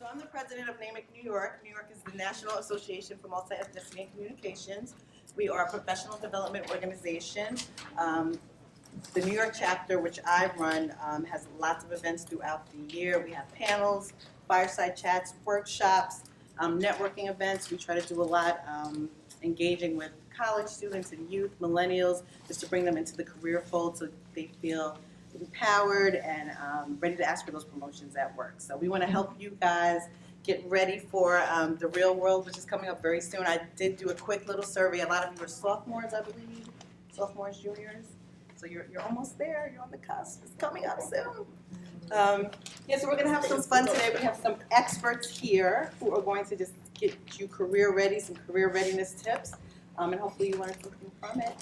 So I'm the president of Namic, New York. New York is the National Association for Multi-Ethnicity and Communications. We are a professional development organization. The New York chapter, which I run, has lots of events throughout the year. We have panels, fireside chats, workshops, networking events. We try to do a lot engaging with college students and youth, millennials, just to bring them into the career fold so they feel empowered and ready to ask for those promotions at work. So we want to help you guys get ready for the real world, which is coming up very soon. I did do a quick little survey. A lot of you are sophomores, I believe, sophomores, juniors. So you're almost there. You're on the cusp. It's coming up soon. Yeah, so we're going to have some fun today. We have some experts here who are going to just get you career ready, some career readiness tips, and hopefully you learn something from it.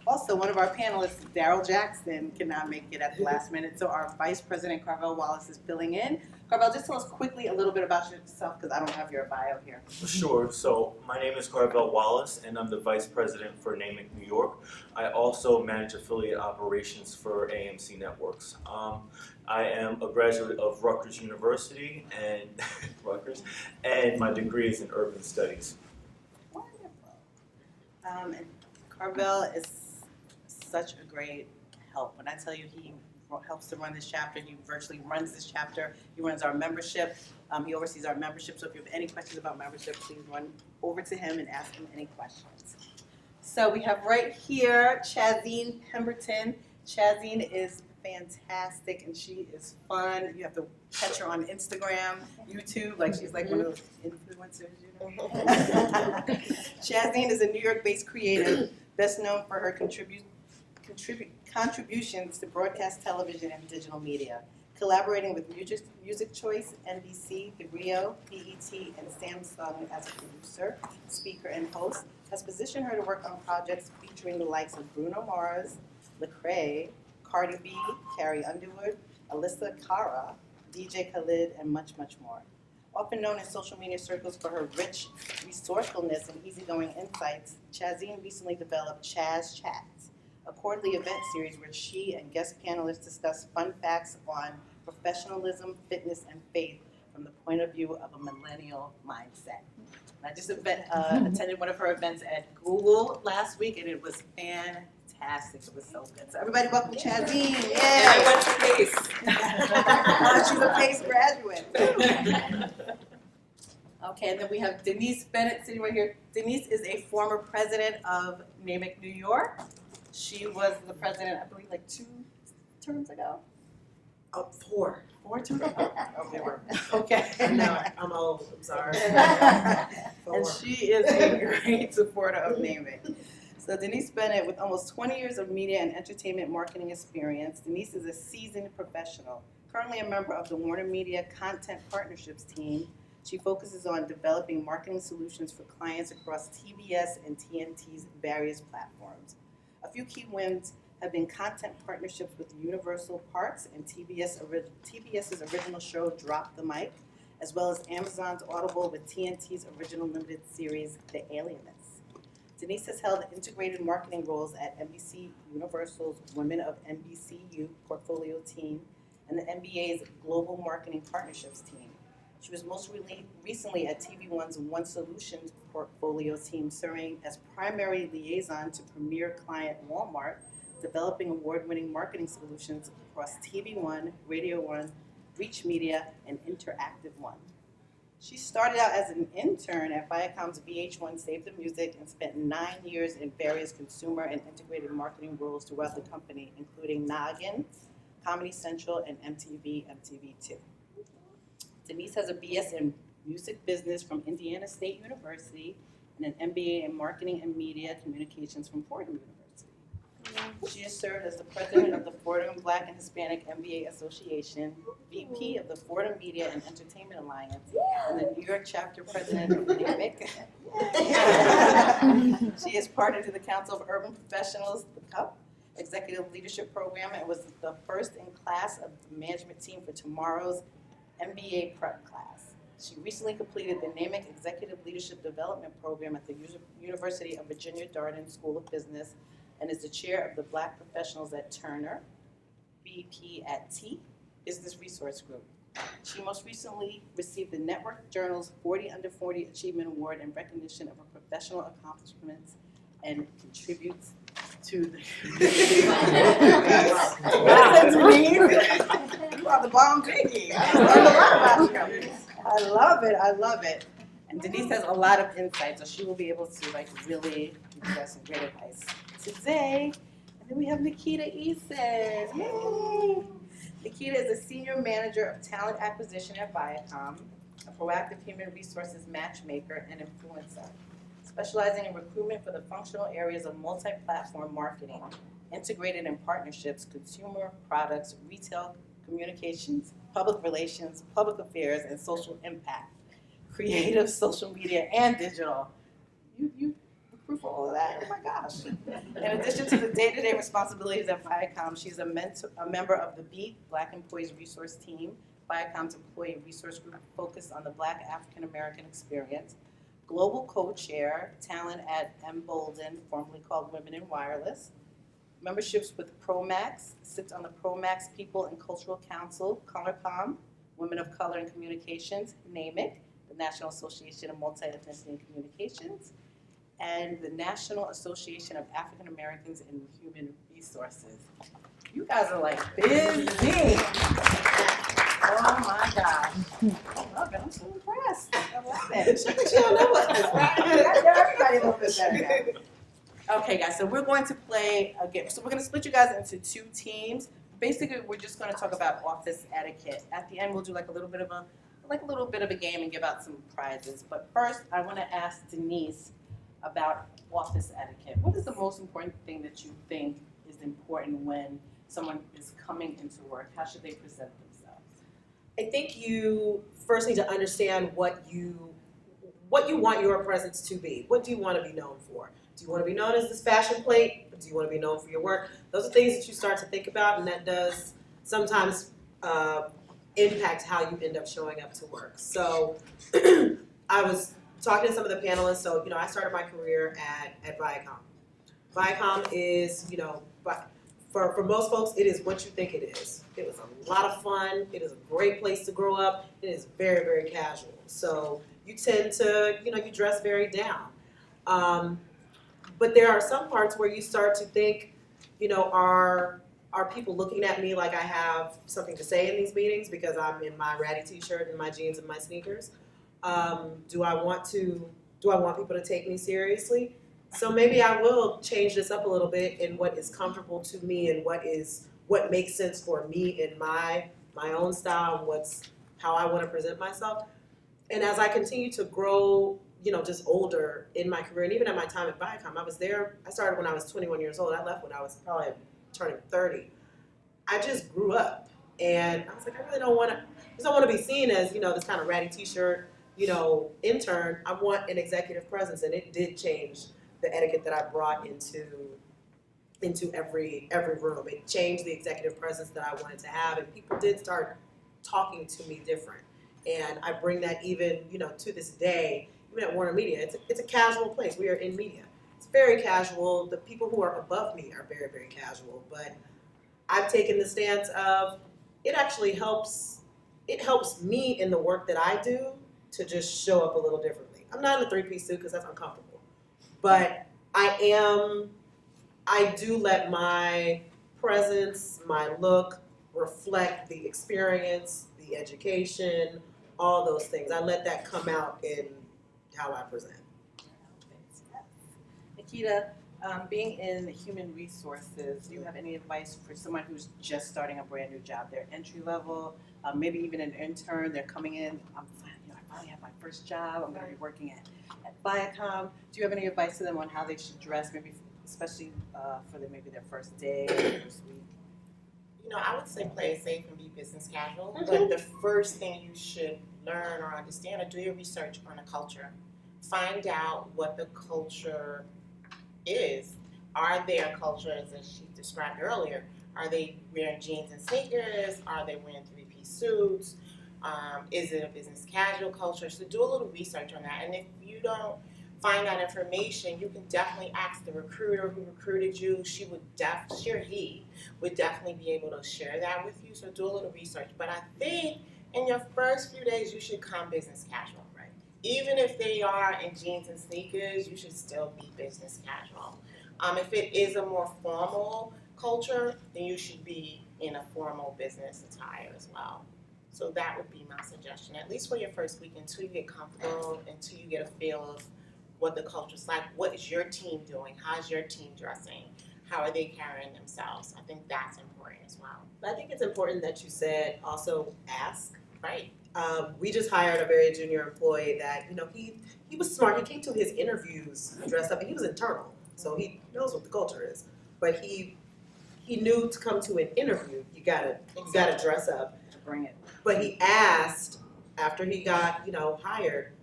Also, one of our panelists, Daryl Jackson, cannot make it at the last minute, so our Vice President, Carvel Wallace, is filling in. Carvel, just tell us quickly a little bit about yourself, because I don't have your bio here. Sure. So my name is Carvel Wallace, and I'm the Vice President for Namic, New York. I also manage affiliate operations for AMC Networks. I am a graduate of Rutgers University, and and my degree is in urban studies. Wonderful. And Carvel is such a great help. When I tell you he helps to run this chapter, he virtually runs this chapter. He runs our membership. He oversees our membership. So if you have any questions about membership, please run over to him and ask him any questions. So we have right here Chazine Pemberton. Chazine is fantastic and she is fun. You have to catch her on Instagram, YouTube, like she's like one of those influencers, you know. Chazine is a New York-based creative, best known for her contributions to broadcast television and digital media, collaborating with Music Choice, NBC, The Rio, BET, and Samsung as a producer, speaker, and host, has positioned her to work on projects featuring the likes of Bruno Mars, Lecrae, Cardi B, Carrie Underwood, Alyssa Cara, DJ Khaled, and much, much more. Often known in social media circles for her rich resourcefulness and easygoing insights, Chazine recently developed Chaz Chats, a quarterly event series where she and guest panelists discuss fun facts on professionalism, fitness, and faith from the point of view of a millennial mindset. And I just attended one of her events at Google last week, and it was fantastic. It was so good. So everybody welcome Chazine. Yay! I went to PACE. She's a PACE graduate. Okay, and then we have Denise Bennett sitting right here. Denise is a former president of Namic, New York. She was the president, I believe, like 2 terms ago. Oh, 4. 4 terms ago? Oh, Okay. No, I'm old. I'm sorry. And she is a great supporter of Namic. So Denise Bennett, with almost 20 years of media and entertainment marketing experience, Denise is a seasoned professional. Currently a member of the Warner Media Content Partnerships team, she focuses on developing marketing solutions for clients across TBS and TNT's various platforms. A few key wins have been content partnerships with Universal Parks and TBS's original show Drop the Mic, as well as Amazon's Audible with TNT's original limited series The Alienists. Denise has held integrated marketing roles at NBC Universal's Women of NBCU portfolio team and the NBA's Global Marketing Partnerships team. She was most recently at TV One's One Solutions portfolio team, serving as primary liaison to premier client Walmart, developing award-winning marketing solutions across TV One, Radio One, Reach Media, and Interactive One. She started out as an intern at Viacom's VH1 Save the Music and spent 9 years in various consumer and integrated marketing roles throughout the company, including Noggin, Comedy Central, and MTV2. Denise has a BS in music business from Indiana State University and an MBA in marketing and media communications from Fordham University. She has served as the president of the Fordham Black and Hispanic MBA Association, VP of the Fordham Media and Entertainment Alliance, and the New York chapter president of Namic. She is partnered to the Council of Urban Professionals, the CUP, Executive Leadership Program, and was the first in class of the management team for tomorrow's MBA prep class. She recently completed the Namic Executive Leadership Development Program at the University of Virginia Darden School of Business and is the chair of the Black Professionals at Turner, BP at T, Business Resource Group. She most recently received the Network Journal's 40 Under 40 Achievement Award in recognition of her professional accomplishments and contributes to the You are the bomb Biggie. I love it. I love it. And Denise has a lot of insight, so she will be able to really give us some great advice today. And then we have Nikita Eason. Yay! Nikita is a senior manager of talent acquisition at Viacom, a proactive human resources matchmaker and influencer, specializing in recruitment for the functional areas of multi-platform marketing, integrated in partnerships, consumer products, retail communications, public relations, public affairs, and social impact, creative, social media, and digital. You recruit for all of that. Oh my gosh. In addition to the day-to-day responsibilities at Viacom, she's a member of the BEAT, Black Employees Resource Team, Viacom's employee resource group focused on the Black African American experience, global co-chair, talent at Embolden, formerly called Women in Wireless, memberships with ProMax, sits on the ProMax People and Cultural Council, ColorCom, Women of Color in Communications, Namic, the National Association of Multi-Ethnicity and Communications, and the National Association of African Americans in Human Resources. You guys are like busy. Oh my gosh. I love it. I'm so impressed. I love it. She don't know what this, right? Everybody knows this better now. Okay, guys, so we're going to play a game. So we're going to split you guys into two teams. Basically, we're just going to talk about office etiquette. At the end, we'll do like a little bit of a game and give out some prizes. But first, I want to ask Denise about office etiquette. What is the most important thing that you think is important when someone is coming into work? How should they present themselves? I think you first need to understand what you want your presence to be. What do you want to be known for? Do you want to be known as this fashion plate? Or do you want to be known for your work? Those are things that you start to think about, and that does sometimes impact how you end up showing up to work. So I was talking to some of the panelists. So, I started my career at Viacom. Viacom is, for most folks, it is what you think it is. It was a lot of fun. It is a great place to grow up. It is very, very casual. So you tend to, you dress very down. But there are some parts where you start to think, are people looking at me like I have something to say in these meetings because I'm in my ratty t-shirt and my jeans and my sneakers? Do I want people to take me seriously? So maybe I will change this up a little bit in what is comfortable to me and what makes sense for me in my own style and how I want to present myself. And as I continue to grow, just older in my career, and even at my time at Viacom, I started when I was 21 years old. I left when I was probably turning 30. I just grew up, and I was like, I really don't want to be seen as, this kind of ratty t-shirt, intern. I want an executive presence, and it did change the etiquette that I brought into every room. It changed the executive presence that I wanted to have, and people did start talking to me different. And I bring that even, to this day, even at Warner Media. It's a casual place. We are in media. It's very casual. The people who are above me are very, very casual. But I've taken the stance of it actually helps. It helps me in the work that I do to just show up a little differently. I'm not in a three-piece suit because that's uncomfortable. But I do let my presence, my look reflect the experience, the education, all those things. I let that come out in how I present. Nikita, being in human resources, do you have any advice for someone who's just starting a brand new job? They're entry level, maybe even an intern. They're coming in. I finally have my first job. I'm going to be working at Viacom. Do you have any advice to them on how they should dress, maybe especially for their first day, or first week? I would say play it safe and be business casual. But the first thing you should learn or understand or do your research on a culture. Find out what the culture is. Are there cultures, as she described earlier, are they wearing jeans and sneakers? Are they wearing three-piece suits? Is it a business casual culture? So do a little research on that. And if you don't find that information, you can definitely ask the recruiter who recruited you. She or he would definitely be able to share that with you. So do a little research. But I think in your first few days, you should come business casual. Right. Even if they are in jeans and sneakers, you should still be business casual. If it is a more formal culture, then you should be in a formal business attire as well. So that would be my suggestion, at least for your first week, until you get comfortable, until you get a feel of what the culture's like. What is your team doing? How's your team dressing? How are they carrying themselves? I think that's important as well. I think it's important that you said also ask. Right. We just hired a very junior employee that, he was smart. He came to his interviews dressed up, and he was internal, so he knows what the culture is. But he knew to come to an interview, you gotta dress up. Bring it. But he asked after he got, hired,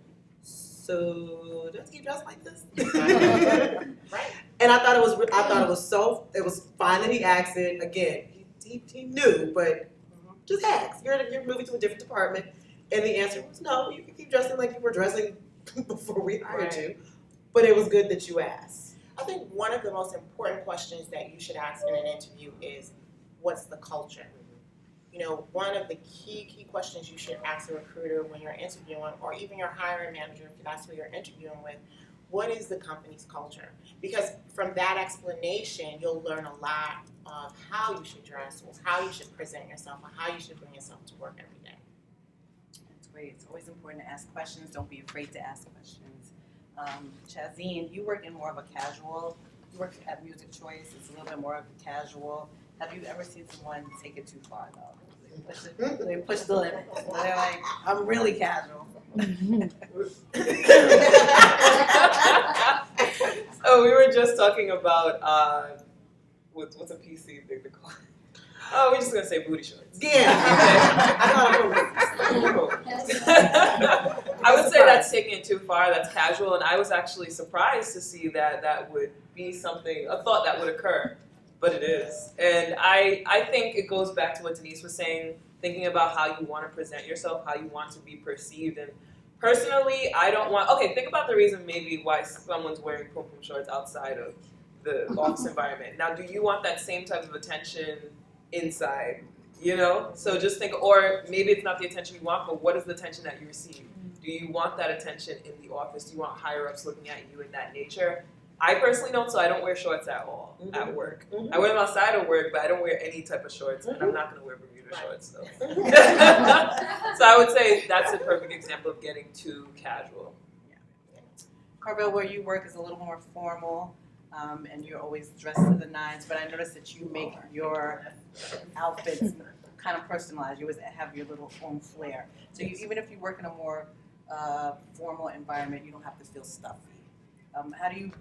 so does he dress like this? Right. And I thought it was fine that he asked it. Again, he knew, but just ask. You're moving to a different department, and the answer was no. You can keep dressing like you were dressing before we hired you. But it was good that you asked. I think one of the most important questions that you should ask in an interview is, what's the culture? One of the key questions you should ask a recruiter when you're interviewing, or even your hiring manager if that's who you're interviewing with, what is the company's culture? Because from that explanation, you'll learn a lot of how you should dress, or how you should present yourself, or how you should bring yourself to work every day. That's great. It's always important to ask questions. Don't be afraid to ask questions. Chazine, you work in more of a casual, you work at Music Choice, it's a little bit more of a casual. Have you ever seen someone take it too far though? They push the limit. They're like, I'm really casual. So we were just talking about what's a PC thing to call it? Oh, we're just gonna say booty shorts. Yeah. I would say that's taking it too far. That's casual, and I was actually surprised to see that would be a thought that would occur, but it is. And I think it goes back to what Denise was saying, thinking about how you want to present yourself, how you want to be perceived. And personally, I don't want. Okay, think about the reason maybe why someone's wearing pom-pom shorts outside of the office environment. Now, do you want that same type of attention inside? So just think, or maybe it's not the attention you want, but what is the attention that you receive? Do you want that attention in the office? Do you want higher ups looking at you in that nature? I personally don't, so I don't wear shorts at all at work. I wear them outside of work, but I don't wear any type of shorts, and I'm not going to wear Bermuda shorts. So. So I would say that's a perfect example of getting too casual. Carvel, where you work is a little more formal, and you're always dressed to the nines, but I noticed that you make your outfits kind of personalized. You always have your little own flair. So even if you work in a more formal environment, you don't have to feel stuffy. How do you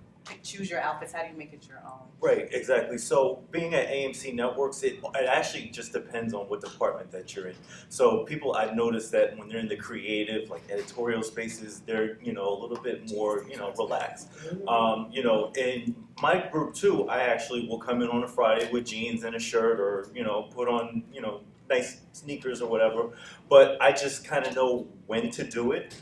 choose your outfits? How do you make it your own? Right, exactly. So being at AMC Networks, it actually just depends on what department that you're in. So I've noticed that when they're in the creative, like editorial spaces, they're, a little bit more, relaxed. In my group too, I actually will come in on a Friday with jeans and a shirt, or, put on, nice sneakers or whatever. But I just kind of know when to do it.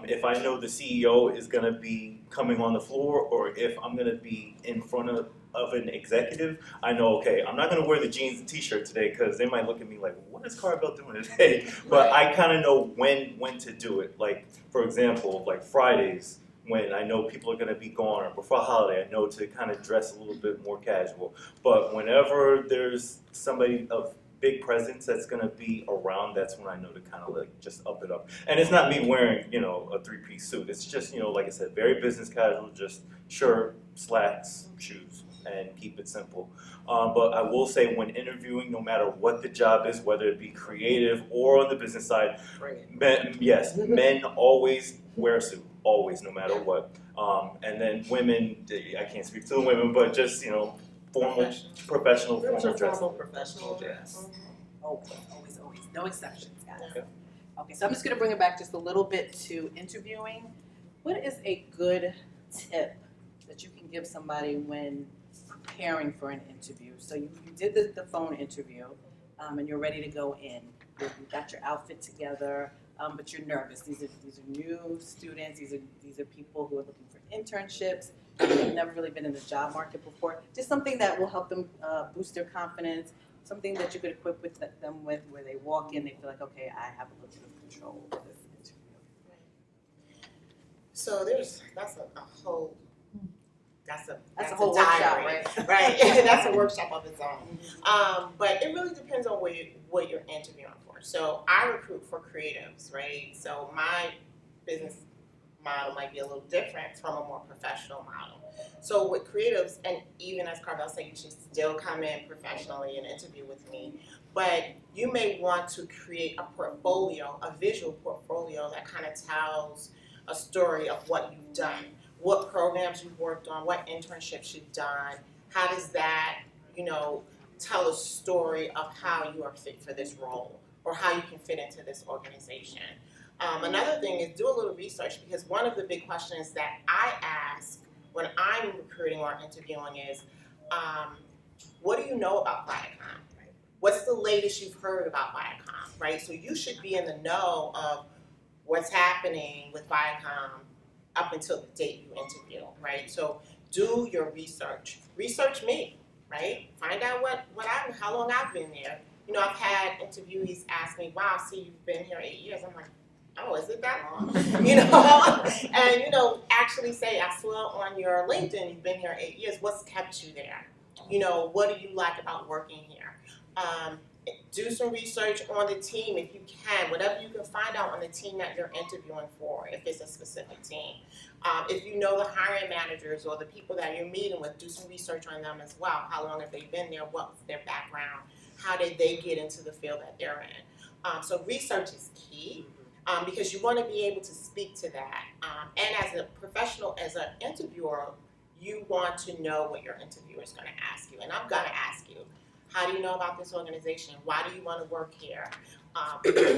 If I know the CEO is going to be coming on the floor, or if I'm going to be in front of an executive, I know, okay, I'm not going to wear the jeans and t-shirt today because they might look at me like, what is Carvel doing today? But I kind of know when to do it. Like, for example, like Fridays, when I know people are going to be gone, or before a holiday, I know to kind of dress a little bit more casual. But whenever there's somebody of big presence that's going to be around, that's when I know to kind of like just up it up. And it's not me wearing, a three-piece suit. It's just, like I said, very business casual, just shirt, slacks, shoes, and keep it simple. But I will say, when interviewing, no matter what the job is, whether it be creative or on the business side, men always wear a suit, always, no matter what. And then women, I can't speak to the women, but just, formal, professional, formal dress. Formal, professional dress. Always. No exceptions, guys. Okay. Okay, so I'm just going to bring it back just a little bit to interviewing. What is a good tip that you can give somebody when preparing for an interview? So you did the phone interview, and you're ready to go in. You got your outfit together, but you're nervous. These are new students. These are people who are looking for internships. They've never really been in the job market before. Just something that will help them boost their confidence, something that you could equip them with, where they walk in, they feel like, okay, I have a little bit of control over this interview. So that's a whole That's a whole workshop, diary, right? That's a workshop of its own. But it really depends on what you're interviewing for. So I recruit for creatives, right? So my business model might be a little different from a more professional model. So with creatives, and even as Carvel said, you should still come in professionally and interview with me, but you may want to create a portfolio, a visual portfolio that kind of tells a story of what you've done, what programs you've worked on, what internships you've done. How does that, tell a story of how you are fit for this role or how you can fit into this organization. Another thing is do a little research, because one of the big questions that I ask when I'm recruiting or interviewing is, what do you know about Viacom? What's the latest you've heard about Viacom, right? So you should be in the know of what's happening with Viacom up until the date you interview, right? So do your research. Research me, right? Find out how long I've been there. I've had interviewees ask me, wow, see, you've been here 8 years. I'm like, oh, is it that long? And, actually say, I saw on your LinkedIn, you've been here 8 years. What's kept you there? What do you like about working here? Do some research on the team if you can, whatever you can find out on the team that you're interviewing for, if it's a specific team. If you know the hiring managers or the people that you're meeting with, do some research on them as well. How long have they been there? What's their background? How did they get into the field that they're in? So research is key. Because you want to be able to speak to that. And as a professional, as an interviewer, you want to know what your interviewer is going to ask you. And I'm going to ask you, how do you know about this organization? Why do you want to work here?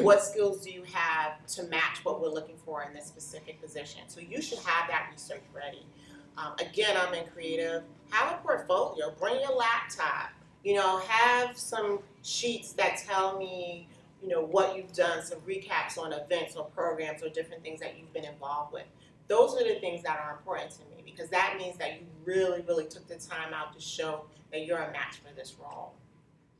What skills do you have to match what we're looking for in this specific position? So you should have that research ready. Again, I'm in creative. Have a portfolio. Bring your laptop. Have some sheets that tell me what you've done, some recaps on events or programs or different things that you've been involved with. Those are the things that are important to me, because that means that you really, really took the time out to show that you're a match for this role.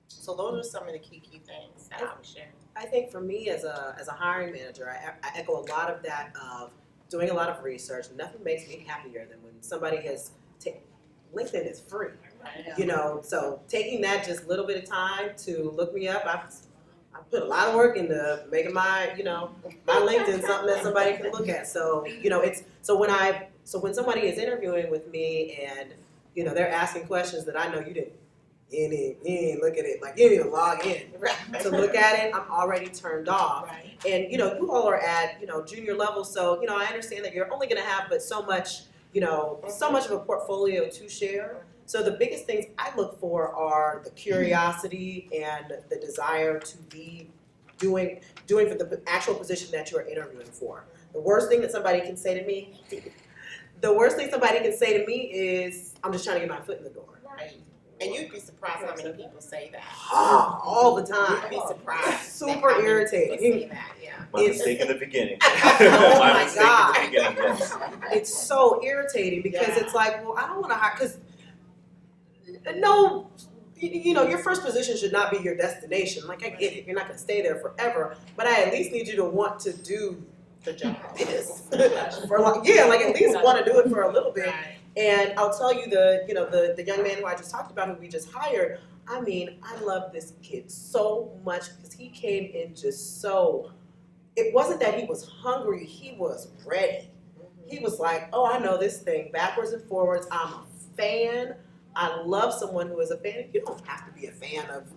So those are some of the key things that I would share. I think for me as a hiring manager, I echo a lot of that of doing a lot of research. Nothing makes me happier than when somebody has LinkedIn is free, so taking that just little bit of time to look me up, I put a lot of work into making my LinkedIn something that somebody can look at. So, when somebody is interviewing with me and, they're asking questions that I know you didn't look at it, like you didn't even log in to look at it, I'm already turned off. Right. And, you all are at, junior level. So, I understand that you're only going to have but so much, so much of a portfolio to share. So the biggest things I look for are the curiosity and the desire to be doing for the actual position that you're interviewing for. The worst thing somebody can say to me is, I'm just trying to get my foot in the door. Right. And you'd be surprised how many people say that. All the time. You'd be surprised. Super how many irritating. people say that, yeah. My mistake in the beginning. Oh My my mistake God. in the beginning, yes. It's so irritating because it's like, well, I don't want to hire, because no, your first position should not be your destination. Like, I get it, you're not going to stay there forever, but I at least need you to want to do The job. this for at least want to do it for a little bit. Right. And I'll tell you, the young man who I just talked about, who we just hired, I mean, I love this kid so much because he came in just so, it wasn't that he was hungry, he was ready. He was like, oh, I know this thing backwards and forwards. I'm a fan. I love someone who is a fan. You don't have to be a fan of,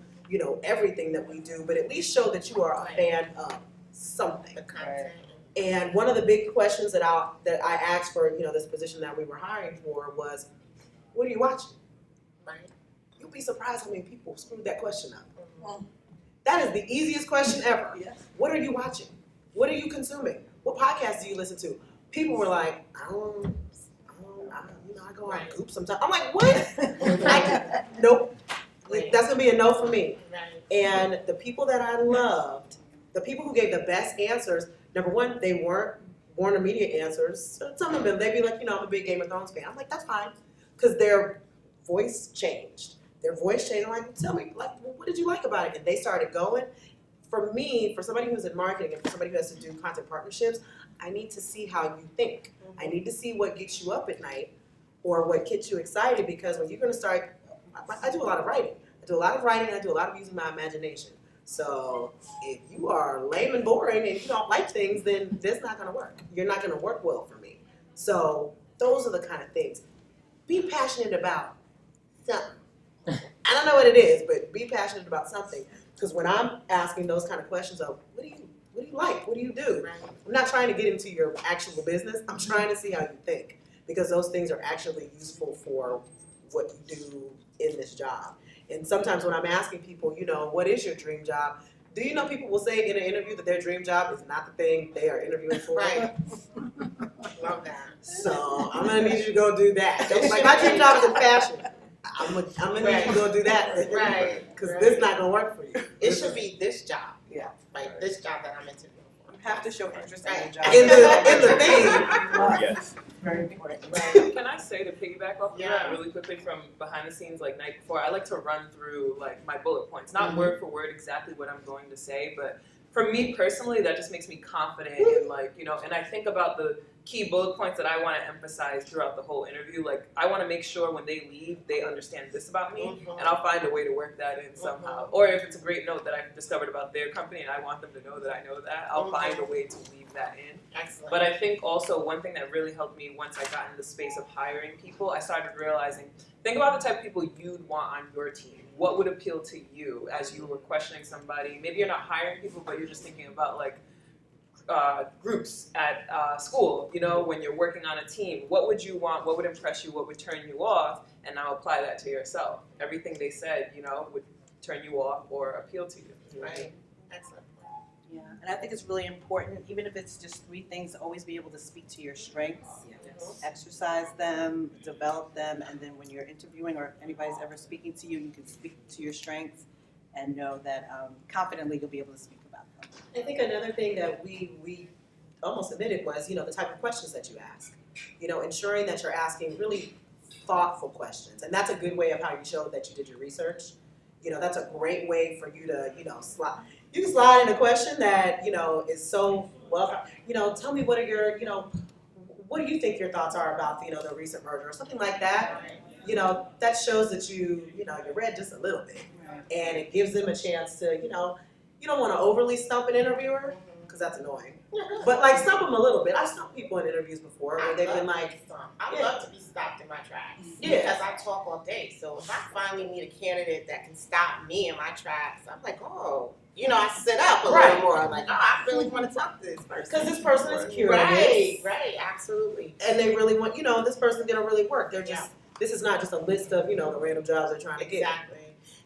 everything that we do, but at least show that you are a fan of something. The content. And one of the big questions that I asked for, this position that we were hiring for was, what are you watching? Right. You'll be surprised how many people screwed that question up. Mhm. That is the easiest question ever. Yes. What are you watching? What are you consuming? What podcasts do you listen to? People were like, I go on Goop sometimes. I'm like, what? Nope. Right. That's gonna be a no for me. Right. And the people that I loved, the people who gave the best answers, number one, they weren't born immediate answers. Some of them, they'd be like, I'm a big Game of Thrones fan. I'm like, that's fine. Because their voice changed. their voice changed. I'm like, tell me, like, what did you like about it? And they started going. For me, for somebody who's in marketing and for somebody who has to do content partnerships, I need to see how you think. I need to see what gets you up at night or what gets you excited, because when you're going to start, I do a lot of writing. I do a lot of using my imagination. So if you are lame and boring and you don't like things, then that's not going to work. You're not going to work well for me. So those are the kind of things. Be passionate about something. I don't know what it is, but be passionate about something. Because when I'm asking those kind of questions of what do you like? What do you do? I'm not trying to get into your actual business. I'm trying to see how you think, because those things are actually useful for what you do in this job. And sometimes when I'm asking people, what is your dream job? Do you know people will say in an interview that their dream job is not the thing they are interviewing for? Right. Love that. So I'm gonna need you to go do that. Like, my dream job is in fashion. I'm gonna need you to go do that. Right. Because this is not gonna work for you. It should be this job. Yeah. Like this job that I'm interviewing for. You have to show interest in your Right. job. In the thing. Yes. Very important. Right. Can I say, to piggyback off of Yeah. that really quickly from behind the scenes, like night before, I like to run through like my bullet points, not word for word exactly what I'm going to say, but for me personally, that just makes me confident in and I think about the key bullet points that I want to emphasize throughout the whole interview. Like, I want to make sure when they leave, they understand this about me, and I'll find a way to work that in somehow. Or if it's a great note that I've discovered about their company and I want them to know that I know that, I'll find a way to weave that in. Excellent. But I think also one thing that really helped me once I got in the space of hiring people, I started realizing, think about the type of people you'd want on your team. What would appeal to you as you were questioning somebody? Maybe you're not hiring people, but you're just thinking about groups at school, when you're working on a team. What would you want? What would impress you? What would turn you off? And now apply that to yourself. Everything they said, would turn you off or appeal to you. Right. Excellent. Yeah, and I think it's really important, even if it's just 3 things, to always be able to speak to your strengths, exercise them, develop them, and then when you're interviewing or if anybody's ever speaking to you, you can speak to your strengths and know that confidently you'll be able to speak about them. I think another thing that we almost omitted was, the type of questions that you ask. Ensuring that you're asking really thoughtful questions. And that's a good way of how you showed that you did your research. That's a great way for you to, slide. You can slide in a question that, is so, well, tell me what are your, what do you think your thoughts are about, the recent merger or something like that. That shows that you read just a little bit. And it gives them a chance to, you don't want to overly stump an interviewer, because that's annoying. But stump them a little bit. I've stumped people in interviews before where they've been like, I love to be stopped in my tracks. Yeah. Because I talk all day. So if I finally meet a candidate that can stop me in my tracks, I'm like, oh, I sit up a little more. I'm like, oh, I really want to talk to this person. because this person is curious. Right, absolutely. And they really want, this person's going to really work. They're just, this is not just a list of, the random jobs they're trying to get. Exactly.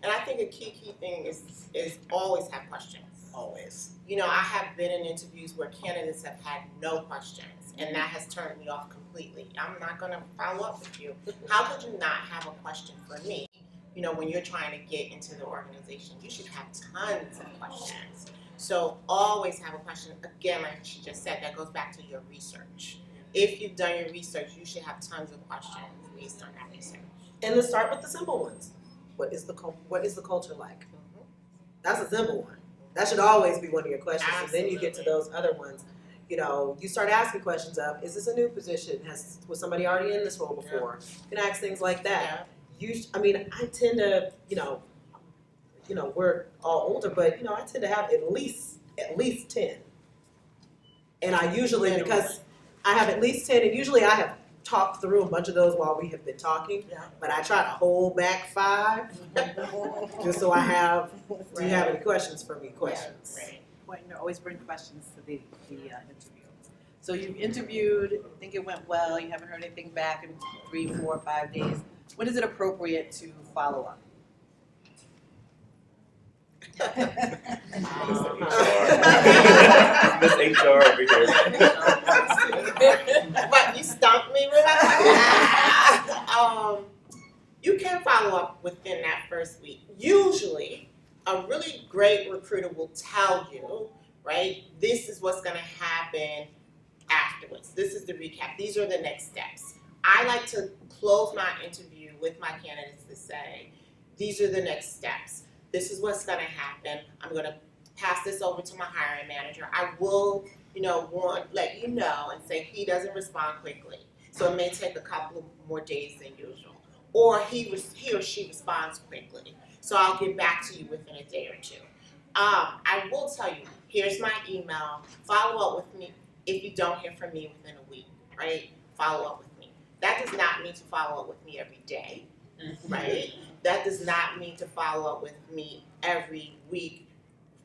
And I think a key thing is always have questions. Always. I have been in interviews where candidates have had no questions, and that has turned me off completely. I'm not going to follow up with you. How could you not have a question for me? When you're trying to get into the organization, you should have tons of questions. So always have a question. Again, like she just said, that goes back to your research. If you've done your research, you should have tons of questions based on that research. And let's start with the simple ones. What is the culture like? That's a simple one. That should always be one of your questions. Absolutely. And then you get to those other ones. You start asking questions of, is this a new position? Was somebody already in this role before? You can ask things like that. I tend to, we're all older, but I tend to have at least 10. And I usually, because I have at least 10, and usually I have talked through a bunch of those while we have been talking, but I try to hold back 5, just so I have, do you have any questions for me? Questions. Right. Important to always bring questions to the interview. So you've interviewed, think it went well, you haven't heard anything back in 3, 4, 5 days. When is it appropriate to follow up? Miss HR over here. But you stumped me with you can follow up within that first week. Usually, a really great recruiter will tell you, right, this is what's going to happen afterwards. This is the recap. These are the next steps. I like to close my interview with my candidates to say, these are the next steps. This is what's gonna happen. I'm gonna pass this over to my hiring manager. I will, let you know and say he doesn't respond quickly. So it may take a couple more days than usual. Or he or she responds quickly. So I'll get back to you within a day or two. I will tell you, here's my email. Follow up with me if you don't hear from me within a week, right? Follow up with me. That does not mean to follow up with me every day, right? That does not mean to follow up with me every week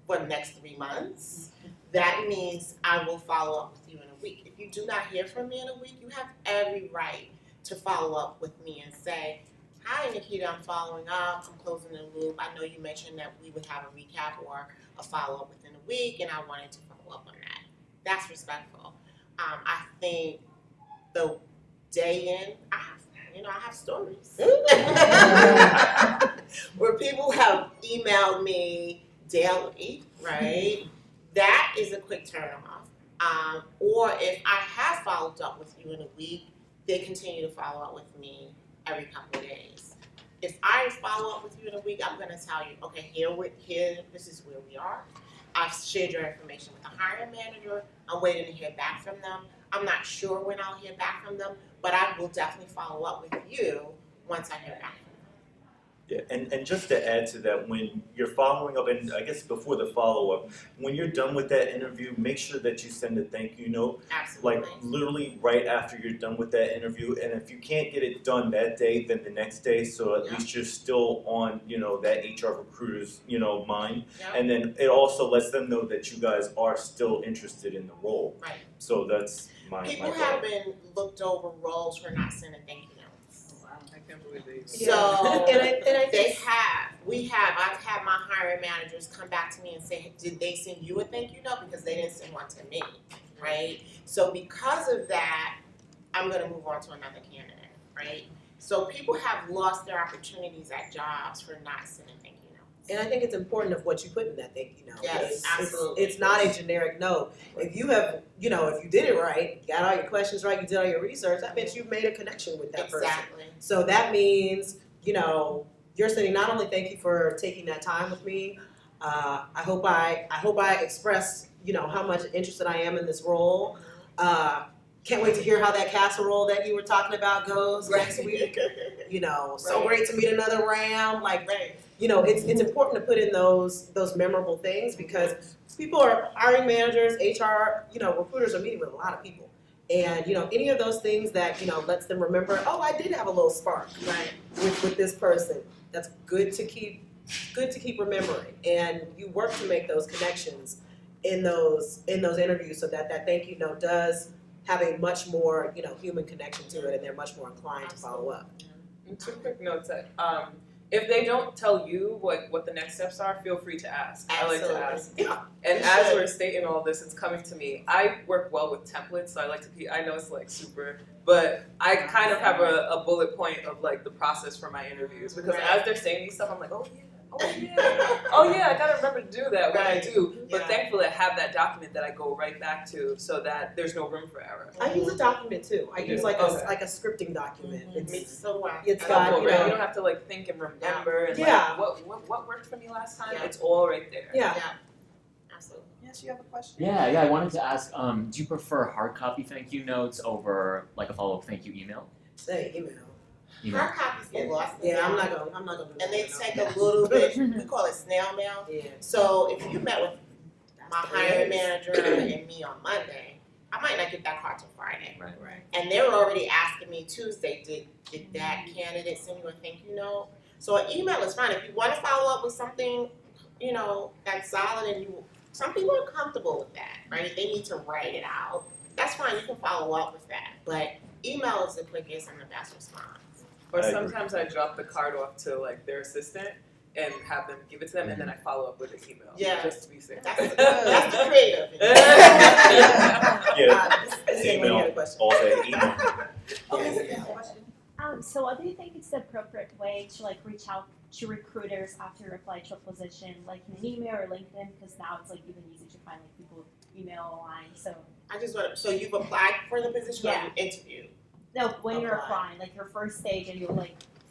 for the next 3 months. That means I will follow up with you in a week. If you do not hear from me in a week, you have every right to follow up with me and say, hi, Nikita, I'm following up, I'm closing the loop. I know you mentioned that we would have a recap or a follow-up within a week, and I wanted to follow up on that. That's respectful. I think the day in, I have stories. Where people have emailed me daily, right? That is a quick turn off. Or if I have followed up with you in a week, they continue to follow up with me every couple of days. If I follow up with you in a week, I'm gonna tell you, okay, here, this is where we are. I've shared your information with the hiring manager. I'm waiting to hear back from them. I'm not sure when I'll hear back from them, but I will definitely follow up with you once I hear back from them. Yeah, and just to add to that, when you're following up, and I guess before the follow-up, when you're done with that interview, make sure that you send a thank you note. Absolutely. Like literally right after you're done with that interview, and if you can't get it done that day, then the next day, so at least you're still on, that HR recruiter's, mind. Yep. And then it also lets them know that you guys are still interested in the role. Right. So that's my People goal. have been looked over roles for not sending thank you notes. Wow, I can't believe they So And I they have. I've had my hiring managers come back to me and say, did they send you a thank you note? Because they didn't send one to me, right? So because of that, I'm gonna move on to another candidate, right? So people have lost their opportunities at jobs for not sending thank you notes. And I think it's important of what you put in that thank you note. Yes, absolutely. It's not a generic note. If you have, if you did it right, you got all your questions right, you did all your research, that means you've made a connection with that person. Exactly. So that means, you're saying not only thank you for taking that time with me, I hope I express, how much interested I am in this role. Can't wait to hear how that casserole that you were talking about goes next week. So great to meet another Ram. It's important to put in those memorable things because people are hiring managers, HR, recruiters are meeting with a lot of people. And, any of those things that, lets them remember, oh, I did have a little spark with this person. That's good to keep remembering. And you work to make those connections in those interviews so that thank you note does have a much more, human connection to it, and they're much more inclined to follow up. And 2 quick notes that if they don't tell you what the next steps are, feel free to ask. Absolutely. I like to ask. Yeah. And as we're stating all this, it's coming to me. I work well with templates, so I like to I know it's super, but I kind of have a bullet point of the process for my interviews because as they're saying these stuff, I'm like, oh yeah, I gotta remember to do that when I do. But thankfully, I have that document that I go right back to so that there's no room for error. I use a document too. I use like a scripting document. It's so wow. It's I got don't you don't have to think and remember and what worked for me last time. Yeah. It's all right there. Yeah. Absolutely. Yes, you have a question? Yeah, I wanted to ask, do you prefer hard copy thank you notes over a follow-up thank you email? Say email. Hard copies get lost. Yeah, I'm not gonna do And they that. take a little bit. We call it snail mail. Yeah. So if you met with my hiring manager and me on Monday, I might not get that card till Friday. Right. And they were already asking me Tuesday, did that candidate send you a thank you note? So an email is fine. If you want to follow up with something, that's solid and some people are comfortable with that, right? They need to write it out. That's fine, you can follow up with that. But email is the quickest and the best response. Or I agree. sometimes I drop the card off to their assistant and have them give it to them, and then I follow up with an email. Yeah. Just to be safe. That's the creative. Yeah, This ain't email. really a question. all day email. Okay, you have a question? So do you think it's the appropriate way to reach out to recruiters after you apply to a position, in an email or LinkedIn? Because now it's even easy to find people email online. So I just want to, so you've applied for the position or Yeah. you interviewed? no, when you're Apply. applying, your first stage, and you're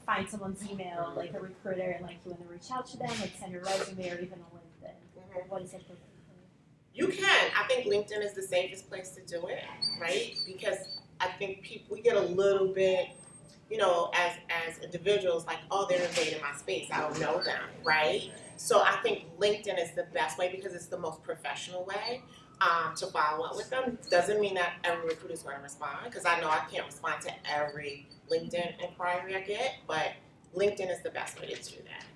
find someone's email, like a recruiter, and like you want to reach out to them, like send your resume or even a LinkedIn? What is it? You can. I think LinkedIn is the safest place to do it, right? Because I think we get a little bit, you know, as individuals, like, oh, they're invading my space. I don't know them, right? So I think LinkedIn is the best way because it's the most professional way to follow up with them. Doesn't mean that every recruiter is going to respond, because I know I can't respond to every LinkedIn inquiry I get, but LinkedIn is the best way to do that.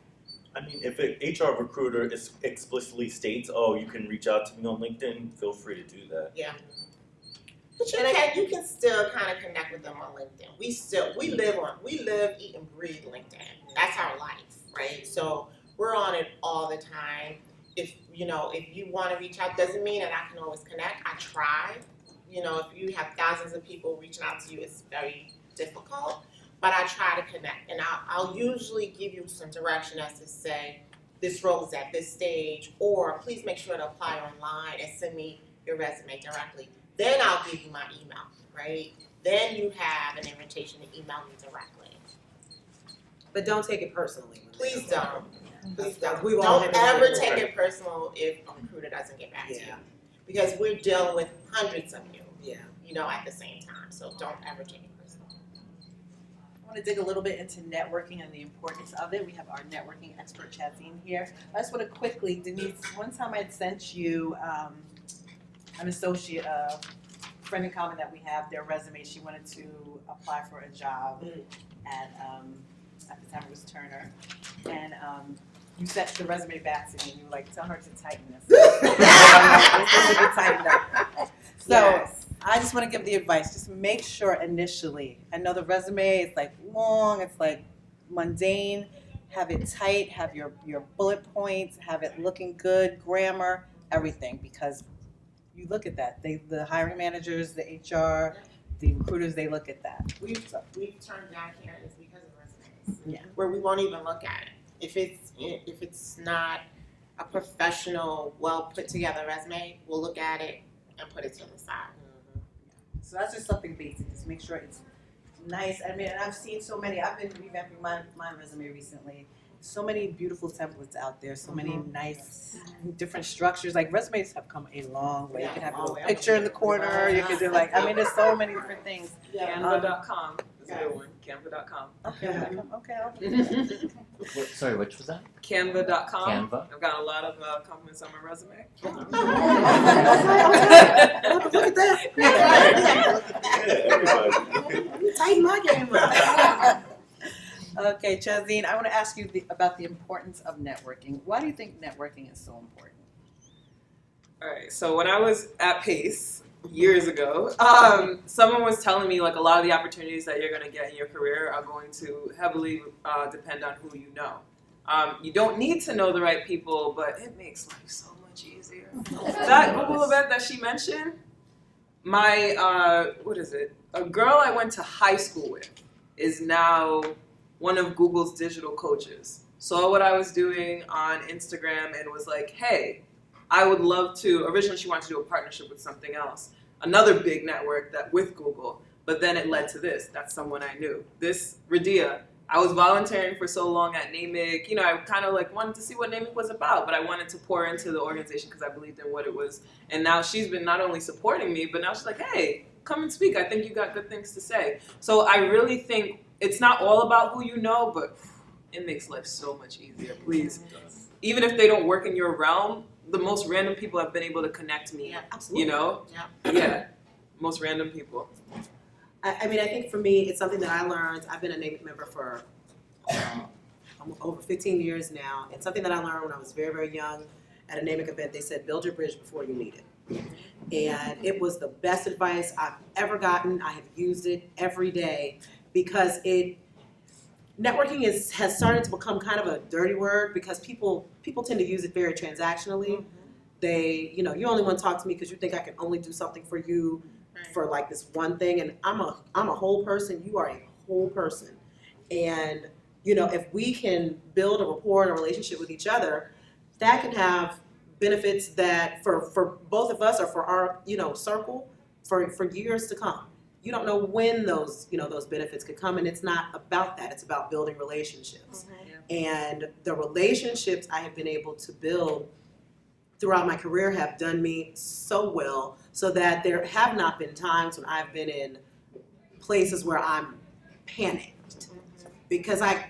I mean, if an HR recruiter explicitly states, "Oh, you can reach out to me on LinkedIn," feel free to do that. Yeah. But you can still kind of connect with them on LinkedIn. We live, eat, and breathe LinkedIn. That's our life, right? So we're on it all the time. If you want to reach out, doesn't mean that I can always connect. I try. You know, if you have thousands of people reaching out to you, it's very difficult. But I try to connect, and I'll usually give you some direction as to say, this role is at this stage, or please make sure to apply online and send me your resume directly. Then I'll give you my email, right? Then you have an invitation to email me directly. But don't take it personally. Please don't. Please don't. We've all Don't had ever it. take it personal if a recruiter doesn't get back to you. Yeah. Because we're dealing with hundreds of you, Yeah. at the same time. So don't ever take it personal. I want to dig a little bit into networking and the importance of it. We have our networking expert, Chazine, here. I just want to quickly, Denise, one time I had sent you an associate, friend in common that we have, their resume. She wanted to apply for a job at the time it was Turner. And you sent the resume back to me and you were like, tell her to tighten this. This needs to be tightened up. So Yes. I just want to give the advice. Just make sure initially. I know the resume is like long, it's like mundane. Have it tight, have your bullet points, have it looking good, grammar, everything, because you look at that. The hiring managers, the HR, the recruiters, they look at that. We've turned down candidates because of resumes. Yeah. Where we won't even look at it. If it's not a professional, well put together resume, we'll look at it and put it to the side. So that's just something basic. Just make sure it's nice. I mean, and I've seen so many. I've been revamping my resume recently. So many beautiful templates out there. So many nice different structures. Like resumes have come a long way. You can have a little picture in the corner. You can do there's so many different things. Canva.com is a good one. Canva.com. Okay. Sorry, which was that? Canva.com. Canva. I've got a lot of compliments on my resume. Look at that. Everybody. Tighten my game up. Okay, Chazine, I want to ask you about the importance of networking. Why do you think networking is so important? All right, so when I was at Pace years ago, someone was telling me like a lot of the opportunities that you're going to get in your career are going to heavily depend on who you know. You don't need to know the right people, but it makes life so much easier. That Google event that she mentioned, my, a girl I went to high school with is now one of Google's digital coaches. Saw what I was doing on Instagram and was like, hey, I would love to, originally she wanted to do a partnership with something else, another big network with Google, but then it led to this. That's someone I knew. This, Radia, I was volunteering for so long at Namic. I kind of like wanted to see what Namic was about, but I wanted to pour into the organization because I believed in what it was. And now she's been not only supporting me, but now she's like, hey, come and speak. I think you got good things to say. So I really think it's not all about who you know, but it makes life so much easier. Please, even if they don't work in your realm, the most random people have been able to connect me. Yeah, absolutely. Yeah, most random people. I mean, I think for me, it's something that I learned. I've been a Namic member for over 15 years now. It's something that I learned when I was very, very young at a Namic event. They said, build your bridge before you need it. And it was the best advice I've ever gotten. I have used it every day because networking has started to become kind of a dirty word because people tend to use it very transactionally. They, you only want to talk to me because you think I can only do something for you for like this one thing, and I'm a whole person. You are a whole person, and if we can build a rapport and a relationship with each other, that can have benefits that for both of us or for our circle for years to come. you don't know when those, those benefits could come, and it's not about that. It's about building relationships. And the relationships I have been able to build throughout my career have done me so well, so that there have not been times when I've been in places where I'm panicked, because I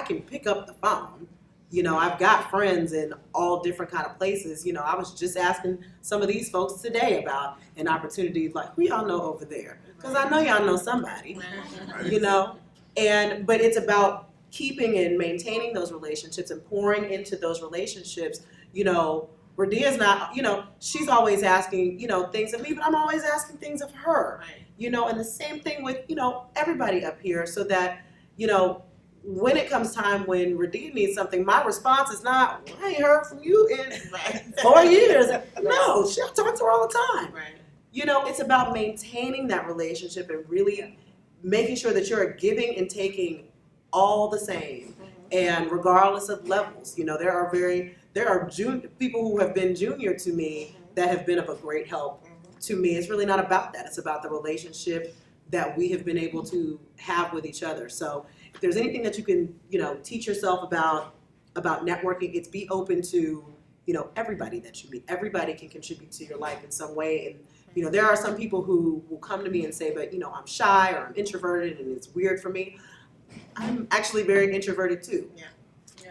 can pick up the phone. I've got friends in all different kind of places. I was just asking some of these folks today about an opportunity, like, who y'all know over there? Because I know y'all know somebody, but it's about keeping and maintaining those relationships and pouring into those relationships. Radia's not, she's always asking, things of me, but I'm always asking things of her, and the same thing with, everybody up here, so that, when it comes time when Radia needs something, my response is not, well, I ain't heard from you in 4 years. No, I talk to her all the time. It's about maintaining that relationship and really making sure that you're giving and taking all the same, and regardless of levels. There are people who have been junior to me that have been of a great help to me. It's really not about that. It's about the relationship that we have been able to have with each other. So if there's anything that you can, teach yourself about networking, it's be open to, everybody that you meet. Everybody can contribute to your life in some way. And, there are some people who will come to me and say, but, I'm shy or I'm introverted and it's weird for me. I'm actually very introverted too.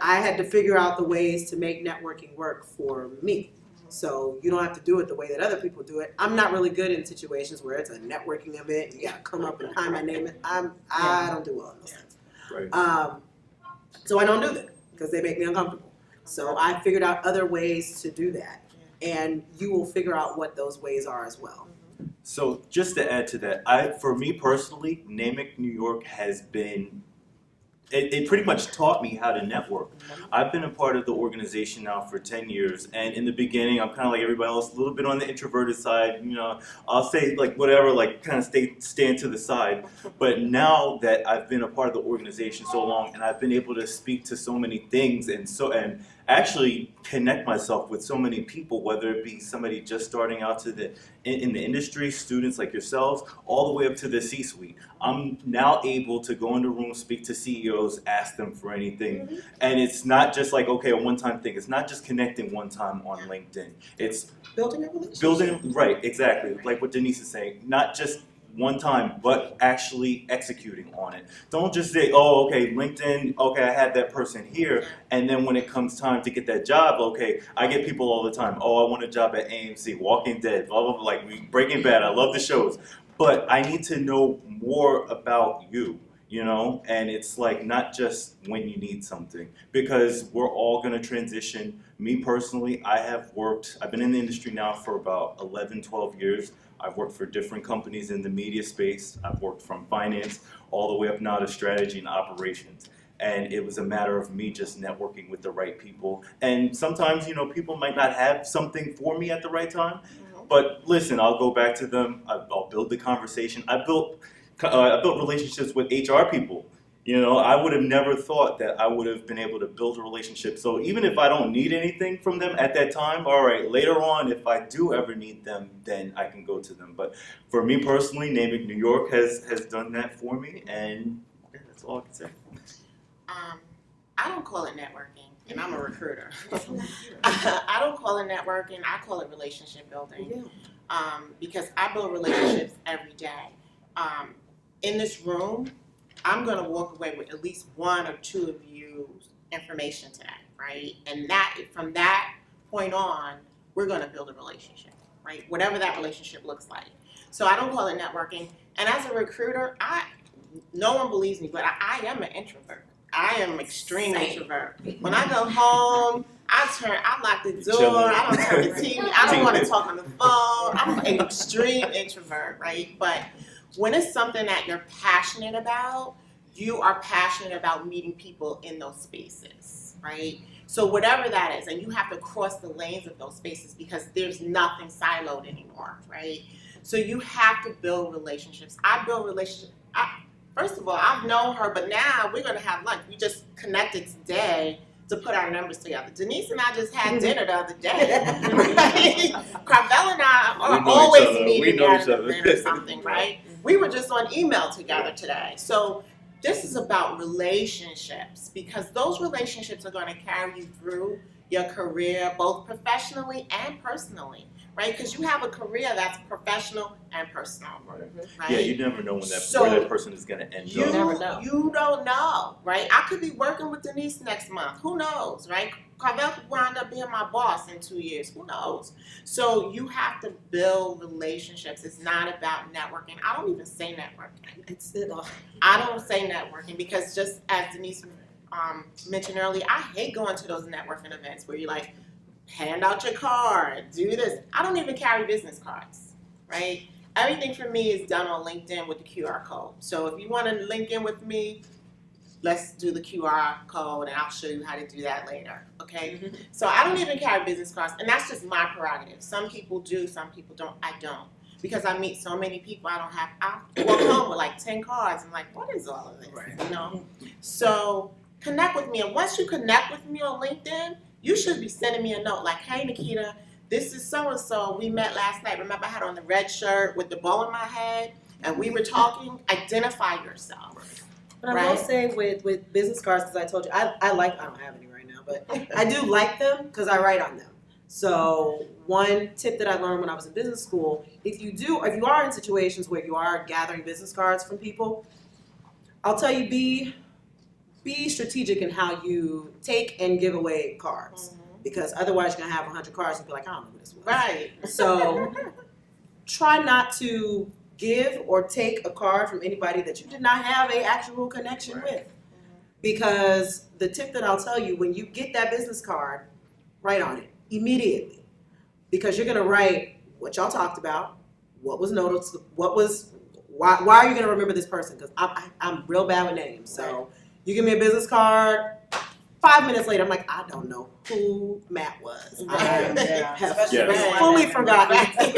I had to figure out the ways to make networking work for me. So you don't have to do it the way that other people do it. I'm not really good in situations where it's a networking event. You gotta come up and sign my name. I don't do well in those things. Right. So I don't do them because they make me uncomfortable. So I figured out other ways to do that, and you will figure out what those ways are as well. So just to add to that, for me personally, Namic New York has been, it pretty much taught me how to network. I've been a part of the organization now for 10 years, and in the beginning, I'm kind of like everybody else, a little bit on the introverted side. I'll say like whatever, like kind of stand to the side. But now that I've been a part of the organization so long, and I've been able to speak to so many things, and actually connect myself with so many people, whether it be somebody just starting out in the industry, students like yourselves, all the way up to the C-suite. I'm now able to go into rooms, speak to CEOs, ask them for anything. And it's not just like, okay, a one-time thing. It's not just connecting one time on LinkedIn. It's building a relationship. Right, exactly. Like what Denise is saying, not just one time, but actually executing on it. Don't just say, oh, okay, LinkedIn, okay, I had that person here, and then when it comes time to get that job, okay, I get people all the time, oh, I want a job at AMC, Walking Dead, blah, blah, blah, like Breaking Bad, I love the shows, but I need to know more about you, and it's like not just when you need something, because we're all gonna transition. Me personally, I've been in the industry now for about 11, 12 years. I've worked for different companies in the media space. I've worked from finance all the way up now to strategy and operations. And it was a matter of me just networking with the right people. And sometimes, people might not have something for me at the right time. But listen, I'll go back to them. I'll build the conversation. I built relationships with HR people. I would have never thought that I would have been able to build a relationship. So even if I don't need anything from them at that time, all right, later on, if I do ever need them, then I can go to them. But for me personally, Namic New York has done that for me, and that's all I can say. I don't call it networking, and I'm a recruiter. I don't call it networking, I call it relationship building. Because I build relationships every day. In this room, I'm going to walk away with at least one or two of you's information today, right? And from that point on, we're going to build a relationship, right? Whatever that relationship looks like. So I don't call it networking. And as a recruiter, no one believes me, but I am an introvert. I am an extreme introvert. When I go home, I lock the door, I don't turn the TV, I don't want to talk on the phone. I'm an extreme introvert, right? But when it's something that you're passionate about, you are passionate about meeting people in those spaces, right? So whatever that is, and you have to cross the lanes of those spaces because there's nothing siloed anymore, right? So you have to build relationships. I build relationships. First of all, I've known her, but now we're going to have lunch. We just connected today to put our numbers together. Denise and I just had dinner the other day. Right? Carvel and I are always meeting at an event or something, right? just on email together today. So this is about relationships, because those relationships are going to carry you through your career, both professionally and personally, right? Because you have a career that's professional and personal, right? Yeah, you never know when So, where that person is going to end You up. never know. You don't know, right? I could be working with Denise next month. Who knows, right? Carvel could wind up being my boss in 2 years. Who knows? So you have to build relationships. It's not about networking. I don't even say networking. I don't say networking because, just as Denise mentioned earlier, I hate going to those networking events where you like hand out your card, do this. I don't even carry business cards, right? Everything for me is done on LinkedIn with the QR code. So if you want to link in with me, let's do the QR code and I'll show you how to do that later, okay? Mm-hmm. So I don't even carry business cards, and that's just my prerogative. Some people do, some people don't. I don't. Because I meet so many people, I walk home with like 10 cards. I'm like, what is all of this, you know? So connect with me, and once you connect with me on LinkedIn, you should be sending me a note like, hey, Nikita, this is so-and-so. We met last night. Remember, I had on the red shirt with the bow in my head, and we were talking. Identify yourself. But I will say with business cards, because I told you, I don't have any right now, but I do like them because I write on them. So one tip that I learned when I was in business school, if you are in situations where you are gathering business cards from people, I'll tell you, be strategic in how you take and give away cards. Because otherwise you're going to have 100 cards and be like, I don't know who this was. Right. So try not to give or take a card from anybody that you did not have an actual connection with. Because the tip that I'll tell you, when you get that business card, write on it immediately. Because you're going to write what y'all talked about, what was noticed, why are you going to remember this person? Because I'm real bad with names. So you give me a business card, 5 minutes later, I'm like, I don't know who Matt was. I have fully forgotten who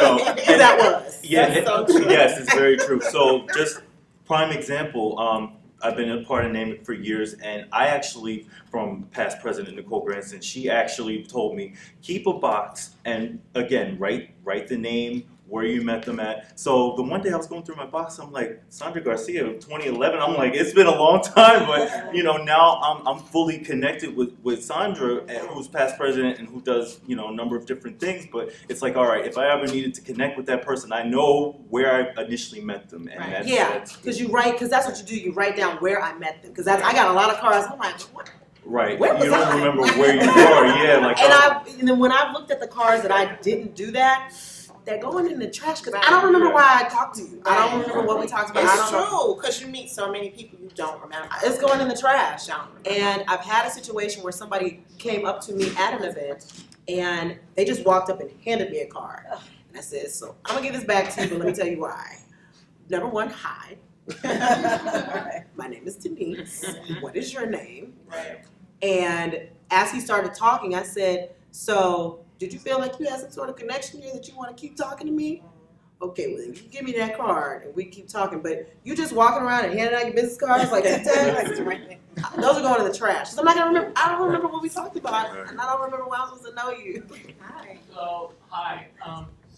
that was. Yeah, That's so true. yes, it's very true. So just prime example, I've been a part of Namic for years, and I actually, from past president Nicole Granson, she actually told me, keep a box, and again, write the name, where you met them at. So the one day I was going through my box, I'm like, Sandra Garcia of 2011. I'm like, it's been a long time, but now I'm fully connected with Sandra, who's past president and who does a number of different things. But it's like, all right, if I ever needed to connect with that person, I know where I initially met them, and that's because that's what you do. You write down where I met them. Because I got a lot of cards. I'm like, what? Right. Where was you don't I? remember where you were. Yeah, like. And then when I've looked at the cards that I didn't do that, they're going in the trash because I don't remember why I talked to you. I don't remember what we talked about. It's true, because you meet so many people you don't remember. It's going in the trash. And I've had a situation where somebody came up to me at an event and they just walked up and handed me a card. And I said, so I'm going to give this back to you, but let me tell you why. Number one, hi. My name is Denise. What is your name? And as he started talking, I said, so did you feel like you had some sort of connection here that you want to keep talking to me? Okay, well, then you give me that card and we keep talking. But you just walking around and handing out your business cards like that, those are going in the trash. So I'm not gonna remember. I don't remember what we talked about, and I don't remember when I was supposed to know you. Hi.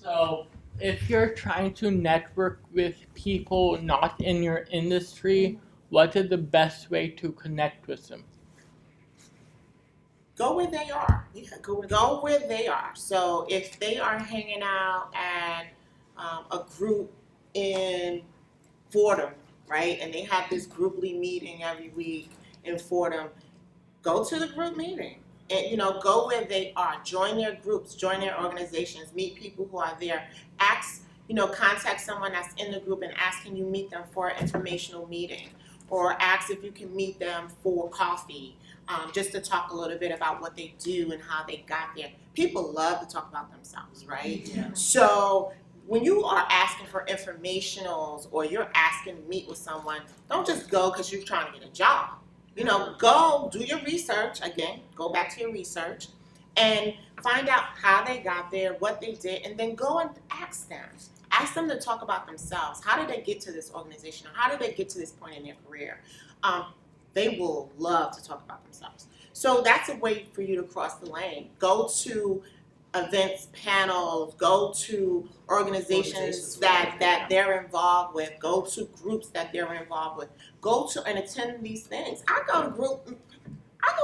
So if you're trying to network with people not in your industry, what is the best way to connect with them? Go where they are. Go where they are. So if they are hanging out at a group in Fordham, right, and they have this grouply meeting every week in Fordham, go to the group meeting. And go where they are. Join their groups. Join their organizations. Meet people who are there. Contact someone that's in the group and ask, can you meet them for an informational meeting, or ask if you can meet them for coffee. Just to talk a little bit about what they do and how they got there. People love to talk about themselves, right? Yeah. So when you are asking for informationals or you're asking to meet with someone, don't just go because you're trying to get a job. Go do your research. Again, go back to your research and find out how they got there, what they did, and then go and ask them. Ask them to talk about themselves. How did they get to this organization? Or how did they get to this point in their career? They will love to talk about themselves. So that's a way for you to cross the lane. Go to events, panels, go to organizations that they're involved with, go to groups that they're involved with, go to and attend these things. I go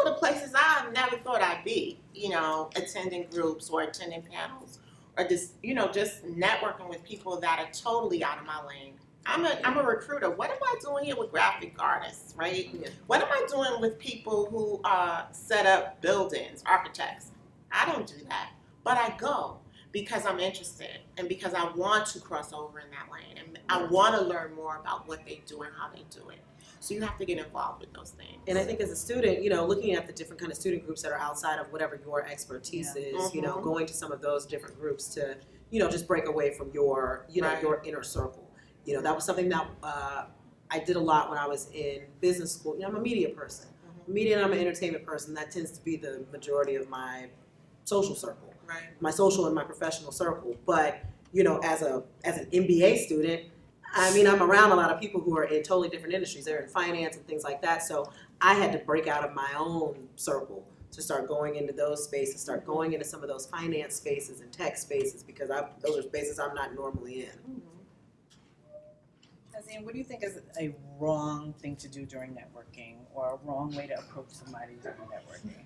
to places I never thought I'd be, attending groups or attending panels or just networking with people that are totally out of my lane. I'm a recruiter. What am I doing here with graphic artists, right? Yeah. What am I doing with people who set up buildings, architects? I don't do that, but I go because I'm interested and because I want to cross over in that lane and I want to learn more about what they do and how they do it. So you have to get involved with those things. And I think as a student, looking at the different kind of student groups that are outside of whatever your expertise is, Mhm. going to some of those different groups to, just break away from your, Right. your inner circle. That was something that I did a lot when I was in business school. I'm a media person. Media and I'm an entertainment person. That tends to be the majority of my social circle. Right. My social and my professional circle. But, as an MBA student, I'm around a lot of people who are in totally different industries. They're in finance and things like that. So I had to break out of my own circle to start going into those spaces, start going into some of those finance spaces and tech spaces because those are spaces I'm not normally in. Nazim, what do you think is a wrong thing to do during networking or a wrong way to approach somebody during networking?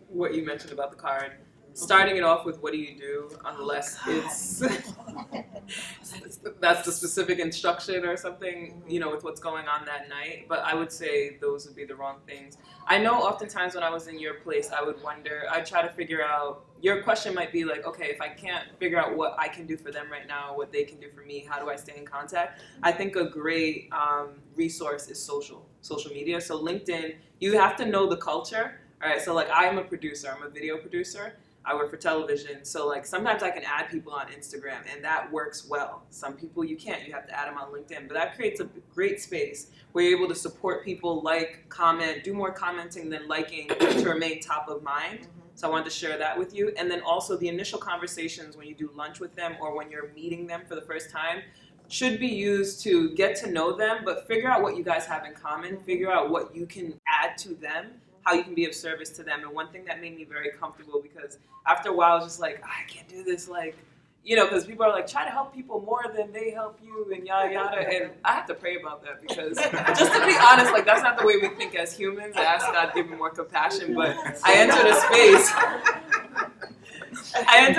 What you mentioned about the card. Starting it off with what do you do, unless it's that's the specific instruction or something, with what's going on that night. But I would say those would be the wrong things. I know oftentimes when I was in your place, I would wonder, I'd try to figure out, your question might be like, okay, if I can't figure out what I can do for them right now, what they can do for me, how do I stay in contact? I think a great resource is social media. So LinkedIn, you have to know the culture. All right, so I'm a producer, I'm a video producer. I work for television, so sometimes I can add people on Instagram and that works well. Some people you can't, you have to add them on LinkedIn, but that creates a great space where you're able to support people, comment, do more commenting than liking to remain top of mind. So I wanted to share that with you. And then also the initial conversations when you do lunch with them or when you're meeting them for the first time should be used to get to know them, but figure out what you guys have in common, figure out what you can add to them, how you can be of service to them. And one thing that made me very comfortable, because after a while I was just like, I can't do this, because people are like, try to help people more than they help you and yada yada. And I have to pray about that because just to be honest, that's not the way we think as humans. I ask God to give me more compassion, but I entered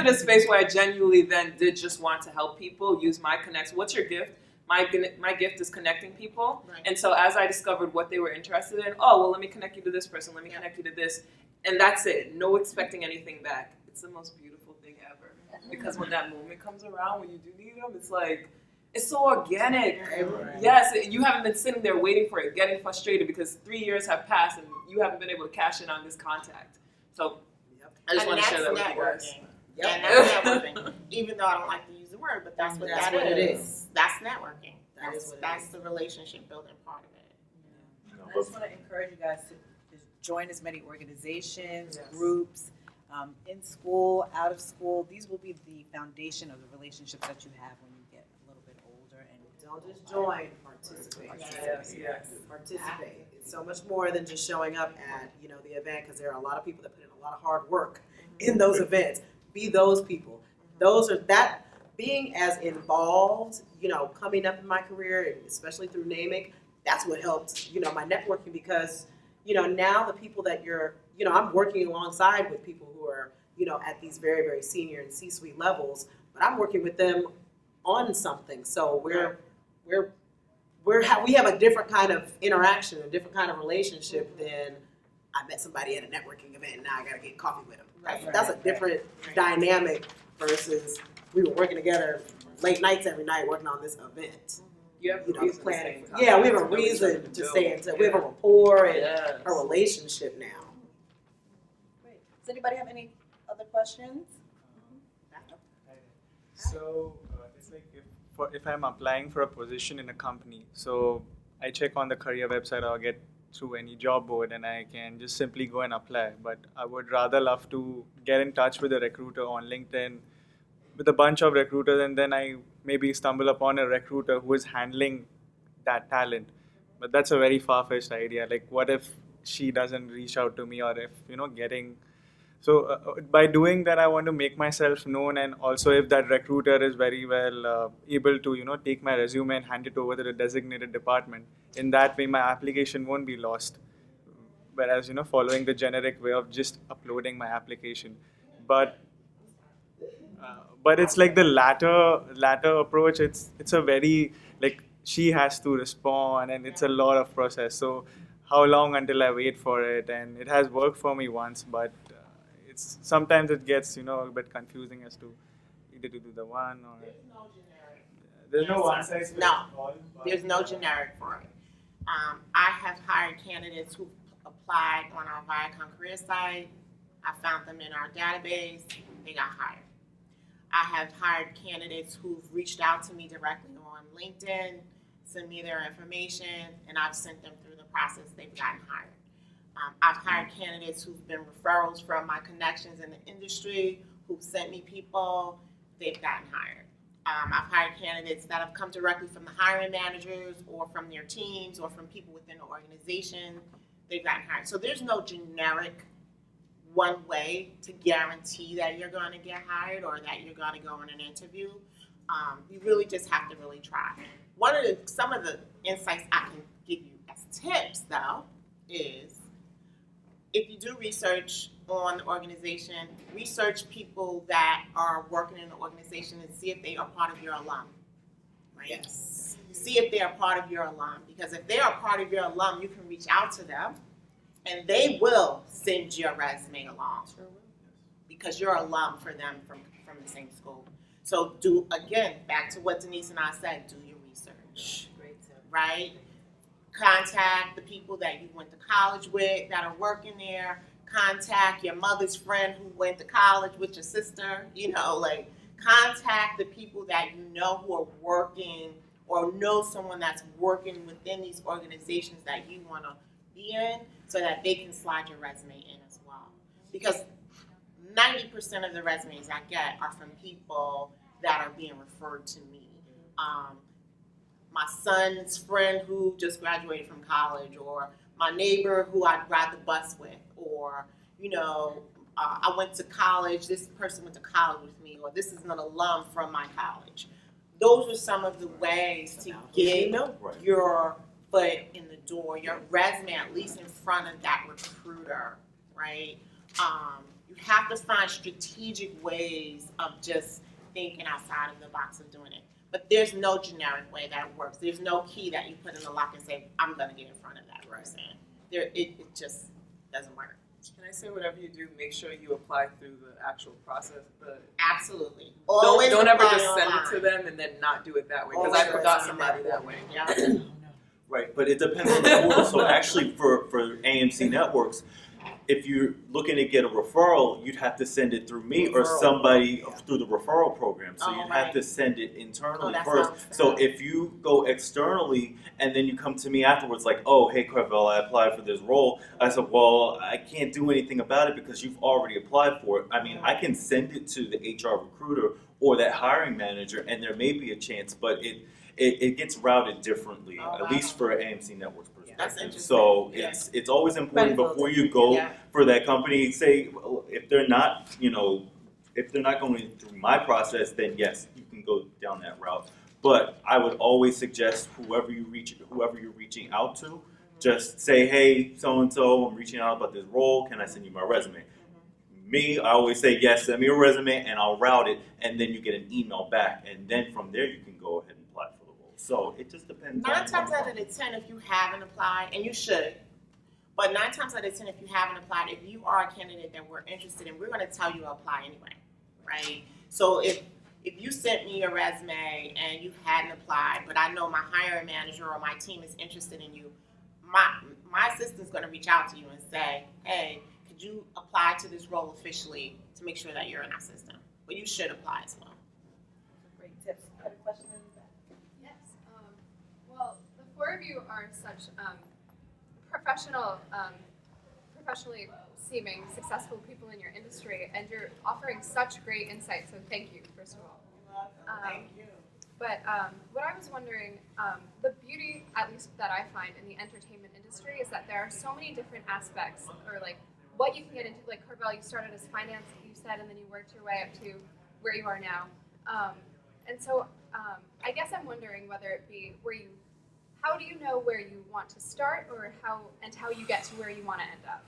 a space where I genuinely then did just want to help people, use my connects. What's your gift? My gift is connecting people. Right. And so as I discovered what they were interested in, let me connect you to this person, let me connect you to this. And that's it. No expecting anything back. It's the most beautiful thing ever. Because when that moment comes around, when you do need them, it's so organic. Right. Yes, you haven't been sitting there waiting for it, getting frustrated because 3 years have passed and you haven't been able to cash in on this contact. So I just want to share that with you guys. Yep. And that's networking. Even though I don't like to use the word, but that's what That's that what it is. is. That's networking. That is what it That's is. the relationship building part of it. I just want to encourage you guys to join as many organizations, Yes. groups, in school, out of school. These will be the foundation of the relationships that you have when you get a little bit older. And Don't just join, participate. Yes. Participate. It's so much more than just showing up at, the event, because there are a lot of people that put in a lot of hard work in those events. Be those people. Being as involved, coming up in my career, and especially through Namic, that's what helped, my networking, because, now the people that I'm working alongside with people who are, at these very, very senior and C-suite levels, but I'm working with them on something. So we have a different kind of interaction, a different kind of relationship than I met somebody at a networking event and now I gotta get coffee with them. That's a different dynamic versus we were working together late nights every night working on this event. You have a reason to stay in contact. Yeah, we have a Know each reason other to build. stay in touch. We have a rapport and Yes. a relationship now. great. Does anybody have any other questions? So it's like if I'm applying for a position in a company, so I check on the career website or get through any job board and I can just simply go and apply. But I would rather love to get in touch with a recruiter on LinkedIn with a bunch of recruiters, and then I maybe stumble upon a recruiter who is handling that talent. But that's a very far-fetched idea. Like, what if she doesn't reach out to me, or if getting. So by doing that, I want to make myself known, and also if that recruiter is very well able to take my resume and hand it over to the designated department, in that way my application won't be lost. Whereas following the generic way of just uploading my application, but it's like the latter approach. It's a very, like, she has to respond, and it's a lot of process. So how long until I wait for it? And it has worked for me once, but it's sometimes it gets a bit confusing as to either to do the one or. There's no one size fits all. There's no generic for it. I have hired candidates who applied on our Viacom career site. I found them in our database. They got hired. I have hired candidates who've reached out to me directly on LinkedIn, send me their information, and I've sent them through the process. They've gotten hired. I've hired candidates who've been referrals from my connections in the industry, who've sent me people. They've gotten hired. I've hired candidates that have come directly from the hiring managers or from their teams or from people within the organization. They've gotten hired. So there's no generic one way to guarantee that you're going to get hired or that you're going to go on an interview. You really just have to really try. Some of the insights I can give you as tips, though, is if you do research on the organization, research people that are working in the organization and see if they are part of your alum. Right? Yes. See if they are part of your alum, because if they are part of your alum, you can reach out to them and they will send your resume along because you're alum for them from the same school. So back to what Denise and I said, do your research. Great tip. Right? Contact the people that you went to college with that are working there. Contact your mother's friend who went to college with your sister. Contact the people that you know who are working or know someone that's working within these organizations that you want to be in, so that they can slide your resume in as well. Because 90% of the resumes I get are from people that are being referred to me. My son's friend who just graduated from college, or my neighbor who I ride the bus with, or I went to college, this person went to college with me, or this is an alum from my college. Those are some of the ways to get your foot in the door, your resume at least in front of that recruiter, right? You have to find strategic ways of just thinking outside of the box of doing it. But there's no generic way that works. There's no key that you put in the lock and say, I'm going to get in front of that person. It just doesn't work. Can I say, whatever you do, make sure you apply through the actual process? Absolutely. Don't ever just send it to them and then not do it that way, because I forgot somebody that way. Yeah. Right, but it depends on the portal. So actually for AMC Networks, if you're looking to get a referral, you'd have to send it through me or somebody through the referral program. So you'd have to send it internally first. So if you go externally and then you come to me afterwards like, oh, hey, Carvel, I applied for this role. I said, well, I can't do anything about it because you've already applied for it. I mean, I can send it to the HR recruiter or that hiring manager, and there may be a chance, but it gets routed differently, at least for AMC Networks perspective. That's interesting. So it's always important before you go for that company, say, if they're not, if they're not going through my process, then yes, you can go down that route. But I would always suggest whoever you're reaching out to, just say, hey, so-and-so, I'm reaching out about this role, can I send you my resume? Me, I always say, yes, send me a resume and I'll route it, and then you get an email back, and then from there you can go ahead and apply for the role. So it just depends. 9 times out of 10, if you haven't applied, and you should, but 9 times out of 10, if you haven't applied, if you are a candidate that we're interested in, we're going to tell you to apply anyway, right? So if you sent me your resume and you hadn't applied, but I know my hiring manager or my team is interested in you, my assistant's going to reach out to you and say, hey, could you apply to this role officially to make sure that you're in our system? But you should apply as well. Great tips. Other questions? Yes. Well, the four of you are such professionally seeming successful people in your industry, and you're offering such great insight. So thank you, first of all. Thank you. but what I was wondering, the beauty, at least that I find in the entertainment industry, is that there are so many different aspects, or like what you can get into. Like Carvel, you started as finance, you said, and then you worked your way up to where you are now. And so I guess I'm wondering whether it be how do you know where you want to start, or how you get to where you want to end up?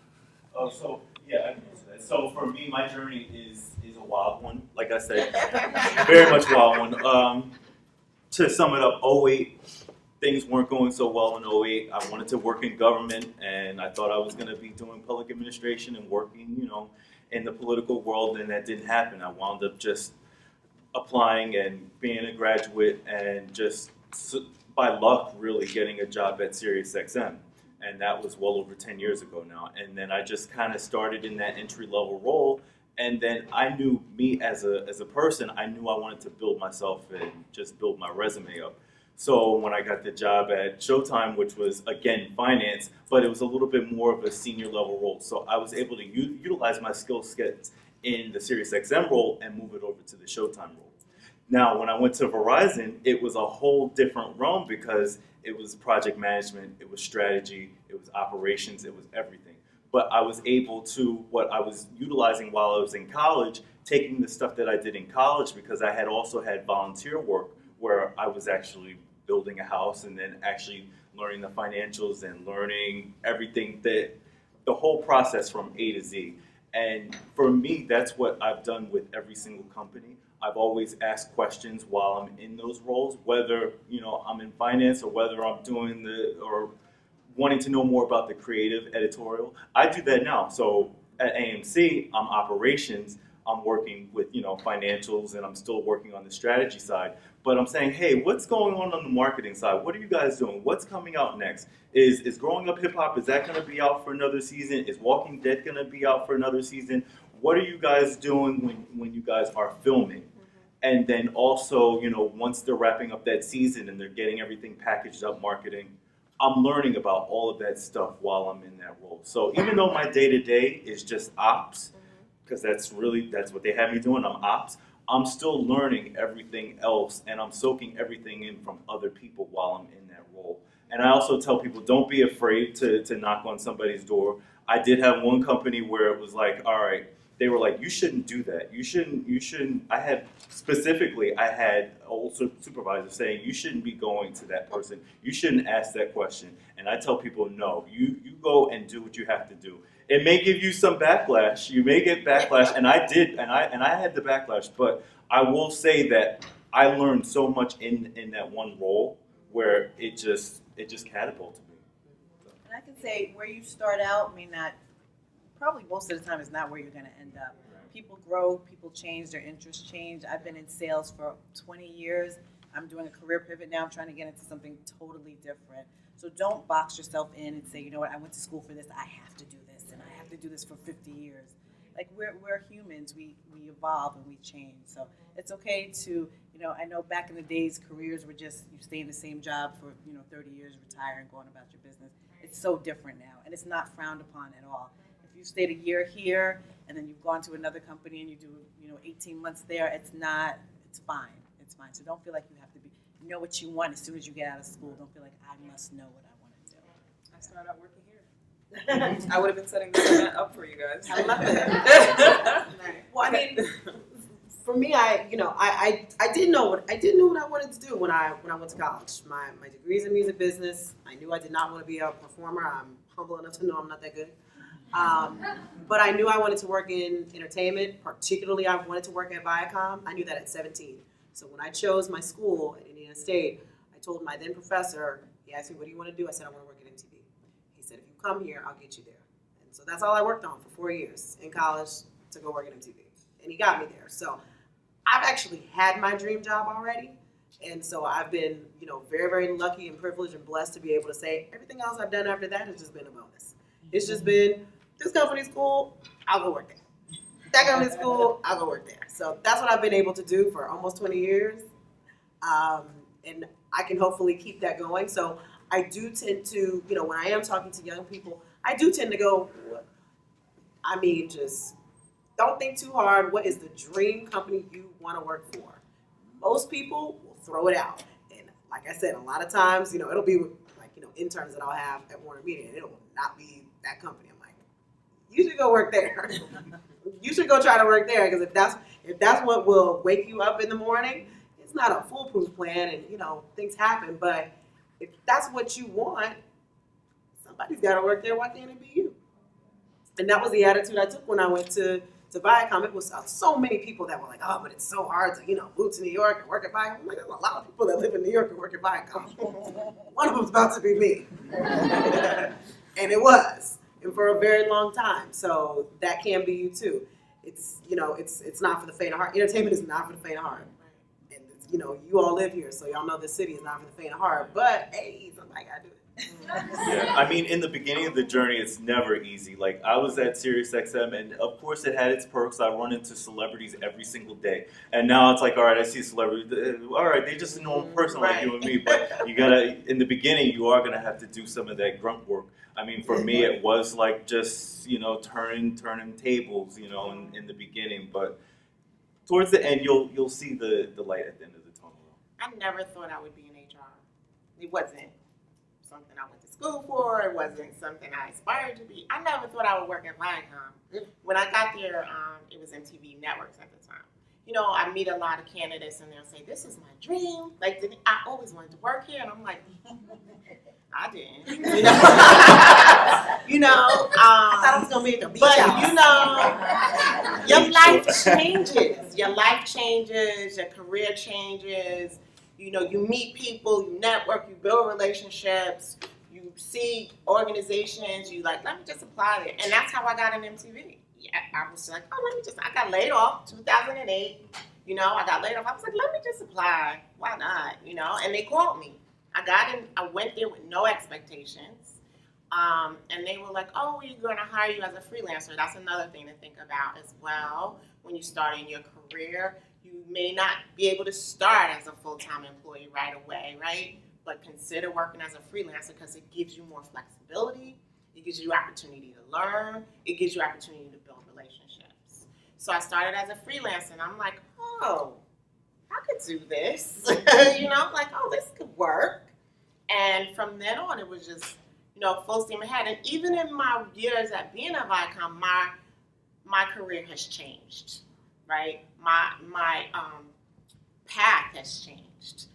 Oh, so yeah, I can answer that. So for me, my journey is a wild one. Like I said, very much wild one. To sum it up, 08, things weren't going so well in 08. I wanted to work in government, and I thought I was going to be doing public administration and working, in the political world, and that didn't happen. I wound up just applying and being a graduate, and just by luck, really getting a job at SiriusXM. And that was well over 10 years ago now. And then I just kind of started in that entry-level role. And then I knew me as a person, I knew I wanted to build myself and just build my resume up. So when I got the job at Showtime, which was, again, finance, but it was a little bit more of a senior level role. So I was able to utilize my skill sets in the SiriusXM role and move it over to the Showtime role. Now, when I went to Verizon, it was a whole different realm because it was project management, it was strategy, it was operations, it was everything. But I was able to, what I was utilizing while I was in college, taking the stuff that I did in college, because I had also had volunteer work where I was actually building a house and then actually learning the financials and learning everything, the whole process from A to Z. And for me, that's what I've done with every single company. I've always asked questions while I'm in those roles, whether I'm in finance or whether I'm doing or wanting to know more about the creative editorial. I do that now. So at AMC, I'm operations. I'm working with financials, and I'm still working on the strategy side. But I'm saying, hey, what's going on the marketing side? What are you guys doing? What's coming out next? Is Growing Up Hip Hop, is that going to be out for another season? Is Walking Dead going to be out for another season? What are you guys doing when you guys are filming? And then also, once they're wrapping up that season and they're getting everything packaged up, marketing, I'm learning about all of that stuff while I'm in that role. So even though my day-to-day is just ops, because that's what they have me doing, I'm ops, I'm still learning everything else, and I'm soaking everything in from other people while I'm in that role. And I also tell people, don't be afraid to knock on somebody's door. I did have one company where it was like, all right, they were like, you shouldn't do that. You shouldn't. I had old supervisors saying, you shouldn't be going to that person. You shouldn't ask that question. And I tell people, no, you go and do what you have to do. It may give you some backlash. You may get backlash, and I did, and I had the backlash. But I will say that I learned so much in that one role where it just catapulted me. And I can say where you start out may not, probably most of the time is not where you're going to end up. People grow, people change, their interests change. I've been in sales for 20 years. I'm doing a career pivot now. I'm trying to get into something totally different. So don't box yourself in and say, you know what, I went to school for this, I have to do this, and I have to do this for 50 years. Like, we're humans, we evolve and we change. So it's okay to, I know back in the days, careers were just, you stay in the same job for, 30 years, retire and go on about your business. It's so different now, and it's not frowned upon at all. If you stayed a year here, and then you've gone to another company and you do, 18 months there, it's fine. It's fine. So don't feel like you have to know what you want as soon as you get out of school. Don't feel like I must know what I want to do. I started out working here. I would have been setting this event up for you guys. I love it. Well, I mean, for me, I didn't know what I wanted to do when I went to college. My degree's in music business. I knew I did not want to be a performer. I'm humble enough to know I'm not that good. But I knew I wanted to work in entertainment. Particularly, I wanted to work at Viacom. I knew that at 17. So when I chose my school at Indiana State, I told my then professor, he asked me, what do you want to do? I said, I want to work at MTV. He said, if you come here, I'll get you there. And so that's all I worked on for 4 years in college to go work at MTV. And he got me there. So I've actually had my dream job already. And so I've been, very, very lucky and privileged and blessed to be able to say everything else I've done after that has just been a bonus. It's just been, this company's cool, I'll go work there. That company's cool, I'll go work there. So that's what I've been able to do for almost 20 years. And I can hopefully keep that going. So I do tend to, when I am talking to young people, I do tend to go, just don't think too hard. What is the dream company you want to work for? Most people will throw it out. And like I said, a lot of times, it'll be with, like, interns that I'll have at Warner Media, and it'll not be that company. I'm like, you should go work there. You should go try to work there, because if that's what will wake you up in the morning, it's not a foolproof plan, and things happen. But if that's what you want, somebody's got to work there. Why can't it be you? And that was the attitude I took when I went to Viacom. It was so many people that were like, oh, but it's so hard to move to New York and work at Viacom. I'm like, there's a lot of people that live in New York and work at Viacom. One of them's about to be me. And it was. And for a very long time. So that can be you too. It's it's not for the faint of heart. Entertainment is not for the faint of heart. And you all live here, so y'all know this city is not for the faint of heart. But hey, somebody gotta do it. Yeah, I mean, in the beginning of the journey, it's never easy. Like, I was at SiriusXM, and of course it had its perks. I run into celebrities every single day. And now it's like, all right, I see a celebrity. All right, they're just a normal person like you and me. But you gotta, in the beginning, you are gonna have to do some of that grunt work. I mean, for me, it was like just, turning tables, in the beginning. But towards the end, you'll see the light at the end of the tunnel. I never thought I would be in HR. It wasn't something I went to school for. It wasn't something I aspired to be. I never thought I would work at Viacom. When I got there, it was MTV Networks at the time. I meet a lot of candidates and they'll say, this is my dream. Like, I always wanted to work here. And I'm like, I didn't. I thought it was going to be at the beach house. Your life changes. Your life changes. Your career changes. You meet people, you network, you build relationships, you see organizations, you like, let me just apply there. And that's how I got in MTV. Yeah, I was like, I got laid off 2008. I got laid off. I was like, let me just apply. Why not? And they called me. I went there with no expectations. And they were like, oh, we're going to hire you as a freelancer. That's another thing to think about as well when you start in your career. You may not be able to start as a full-time employee right away, right? But consider working as a freelancer because it gives you more flexibility. It gives you opportunity to learn. It gives you opportunity to build relationships. So I started as a freelancer, and I'm like, oh, I could do this. Like, oh, this could work. And from then on, it was just, full steam ahead. And even in my years at being at Viacom, my career has changed. Right, my path has changed.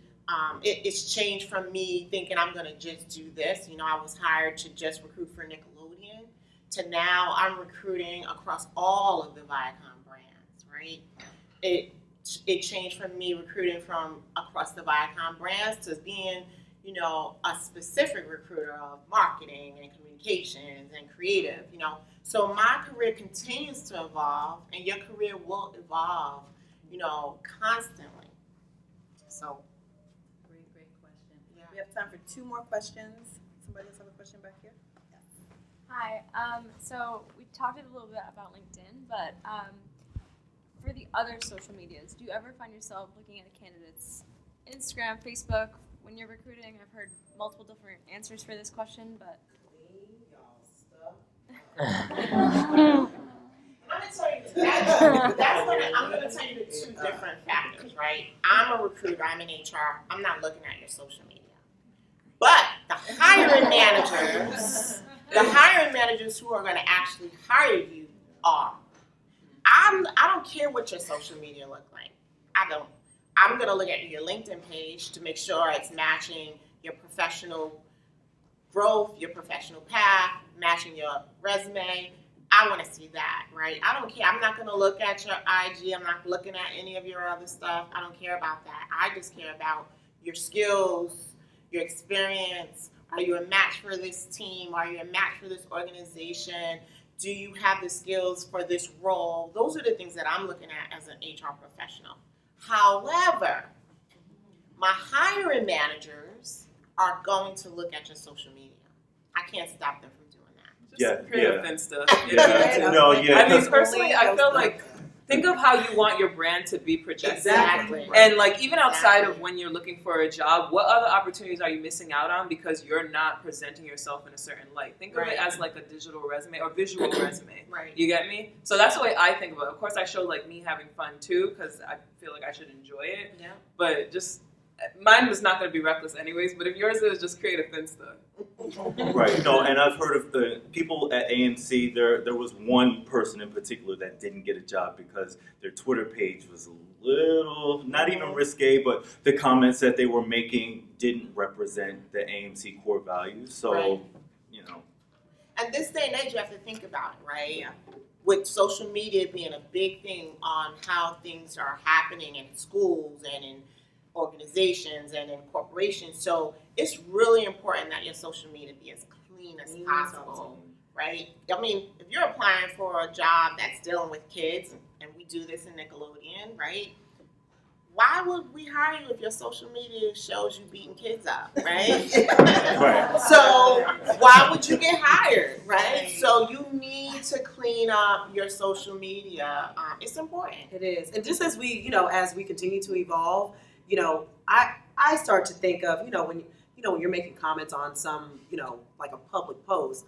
It's changed from me thinking I'm going to just do this. I was hired to just recruit for Nickelodeon to now I'm recruiting across all of the Viacom brands. Right, it changed from me recruiting from across the Viacom brands to being a specific recruiter of marketing and communications and creative. So my career continues to evolve, and your career will evolve, constantly. So, Great question. Yeah. We have time for 2 more questions. Somebody else have a question back here? Hi. So we talked a little bit about LinkedIn, but for the other social medias, do you ever find yourself looking at a candidate's Instagram, Facebook when you're recruiting? I've heard multiple different answers for this question, but. I'm gonna tell you the 2 different factors, right? I'm a recruiter, I'm in HR, I'm not looking at your social media. But the hiring managers who are gonna actually hire you are. I don't care what your social media look like. I don't. I'm gonna look at your LinkedIn page to make sure it's matching your professional growth, your professional path, matching your resume. I want to see that, right? I don't care. I'm not going to look at your IG. I'm not looking at any of your other stuff. I don't care about that. I just care about your skills, your experience. Are you a match for this team? Are you a match for this organization? Do you have the skills for this role? Those are the things that I'm looking at as an HR professional. However, my hiring managers are going to look at your social media. I can't stop them from doing that. Just creative and stuff. I mean, personally, I feel like, think of how you want your brand to be projected. Exactly. And like, even outside of when you're looking for a job, what other opportunities are you missing out on because you're not presenting yourself in a certain light? Think of it as like a digital resume or visual resume. Right. You get me? So that's the way I think about it. Of course, I show like me having fun too because I feel like I should enjoy it. Yeah. But just mine was not going to be reckless anyways, but if yours is, just create a Finsta. Right. No, and I've heard of the people at AMC. There was one person in particular that didn't get a job because their Twitter page was a little, not even risque, but the comments that they were making didn't represent the AMC core values. So, Right. you know. And this day and age, you have to think about it, right? With social media being a big thing on how things are happening in schools and in organizations and in corporations. So it's really important that your social media be as clean as possible, right? I mean, if you're applying for a job that's dealing with kids, and we do this in Nickelodeon, right? Why would we hire you if your social media shows you beating kids up, right? Right. So why would you get hired, right? So you need to clean up your social media. It's important. It is. And just as we, as we continue to evolve, I start to think of, when you're making comments on some, like a public post,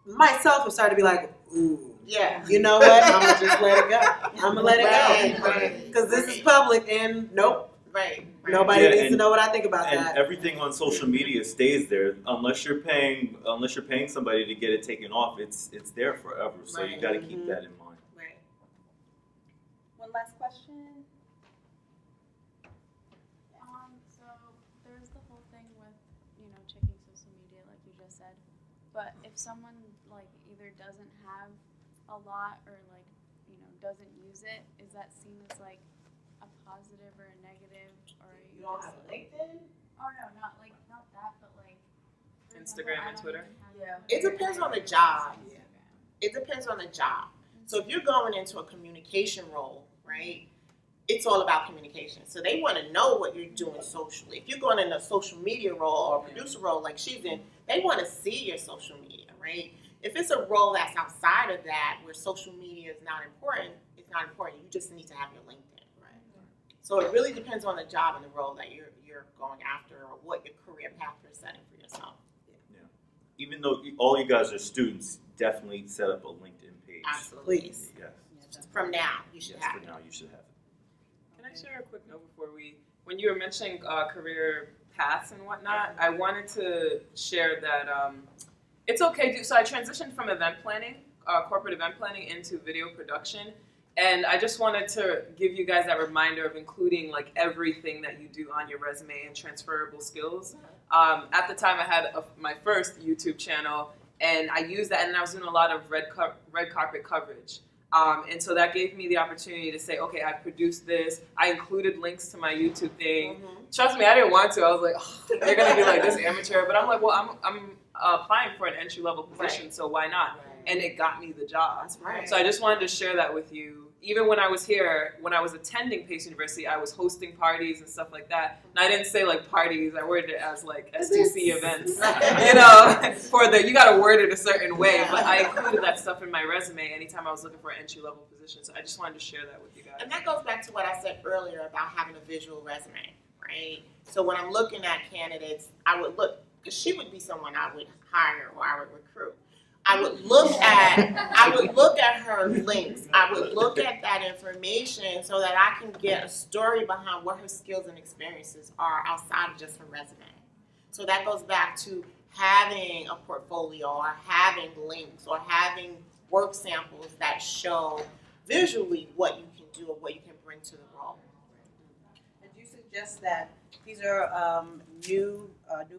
myself have started to be like, ooh, yeah, you know what? I'm gonna just let it go. I'm gonna let it go Right. because this is public, and nope, Right. nobody Yeah, needs to know what I think about And that. everything on social media stays there unless you're paying somebody to get it taken off. It's there forever. So you got to keep that in mind. Right. One last question. So there's the whole thing with, checking social media, like you just said. But if someone like either doesn't have a lot or like, doesn't use it, is that seen as like a positive or a negative, or are you don't just have like, LinkedIn? oh no, not that, but like for Instagram example, and I Twitter? don't even have It depends on the job. Instagram. It depends on the job. So if you're going into a communication role, right, it's all about communication. So they want to know what you're doing socially. If you're going in a social media role or a producer role like she's in, they want to see your social media, right? If it's a role that's outside of that, where social media is not important, it's not important. You just need to have your LinkedIn, right? So it really depends on the job and the role that you're going after, or what your career path you're setting for yourself. Even though all you guys are students, definitely set up a LinkedIn page. Absolutely. Yes. From now, you should Yes, have for it. now you should have it. Can I share a quick note before when you were mentioning career paths and whatnot, I wanted to share that it's okay. So I transitioned from event planning, corporate event planning, into video production. And I just wanted to give you guys that reminder of including like everything that you do on your resume and transferable skills. At the time I had my first YouTube channel, and I used that, and I was doing a lot of red carpet coverage. And so that gave me the opportunity to say, okay, I produced this. I included links to my YouTube thing. Trust me, I didn't want to. I was like, oh, they're going to be like this amateur. But I'm like, well, I'm applying for an entry-level position, so why not? And it got me the job. That's right. So I just wanted to share that with you. Even when I was here, when I was attending Pace University, I was hosting parties and stuff like that. And I didn't say like parties, I worded it as like STC events. For you gotta word it a certain way. But I included that stuff in my resume anytime I was looking for an entry-level position. So I just wanted to share that with you guys. And that goes back to what I said earlier about having a visual resume, right? So when I'm looking at candidates, I would look, because she would be someone I would hire or I would recruit. I would look at her links. I would look at that information so that I can get a story behind what her skills and experiences are outside of just her resume. So that goes back to having a portfolio or having links or having work samples that show visually what you can do or what you can bring to the role. And you suggest that these are new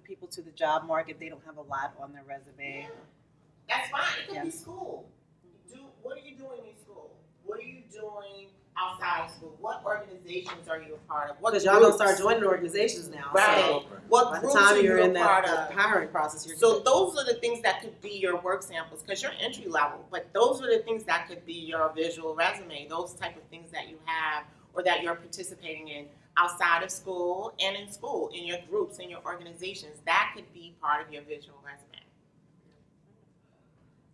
people to the job market. They don't have a lot on their resume. That's fine. It can be school. What are you doing in school? What are you doing outside of school? What organizations are you a part of? Because y'all gonna start joining organizations now. Right. So What by the groups time are you're you in a part that of? hiring process, you're So those are the things that could be your work samples, because you're entry level, but those are the things that could be your visual resume, those type of things that you have or that you're participating in outside of school and in school, in your groups, in your organizations. That could be part of your visual resume.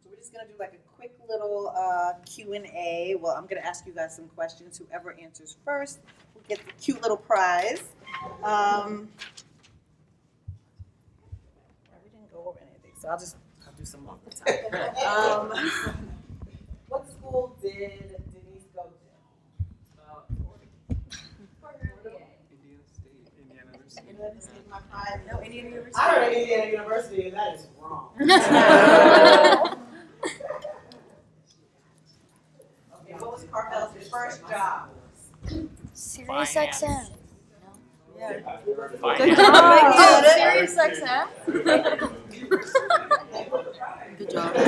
So we're just gonna do like a quick little Q&A. Well, I'm gonna ask you guys some questions. Whoever answers first will get the cute little prize. We didn't go over anything, so I'll do some more. What school did Denise go to? Indiana good. This is my pride. No, Indiana University. I heard Indiana University, and that is wrong. Okay, what was Carvel's first job? Sirius XM. Yeah. Oh, Sirius XM? Good job. I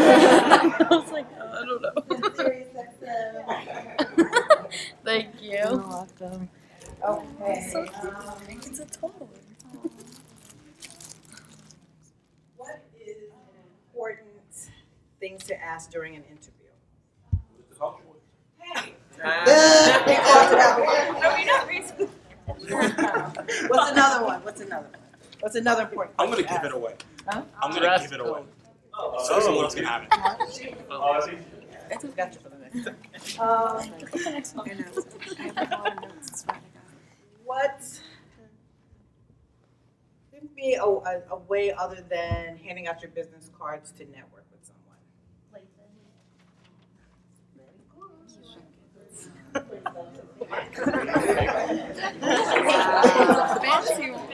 was like, oh, I don't know. Sirius XM. Thank you. You're welcome. Okay. So cute. It's a total. What is an important thing to ask during an interview? Hey. What's another one? What's another important thing? I'm gonna to give ask? it away. Huh? I'm gonna give it away. So someone else can have it. That's what got you for the next time. Put the next one. What would be a way other than handing out your business cards to network with someone? Fancy one.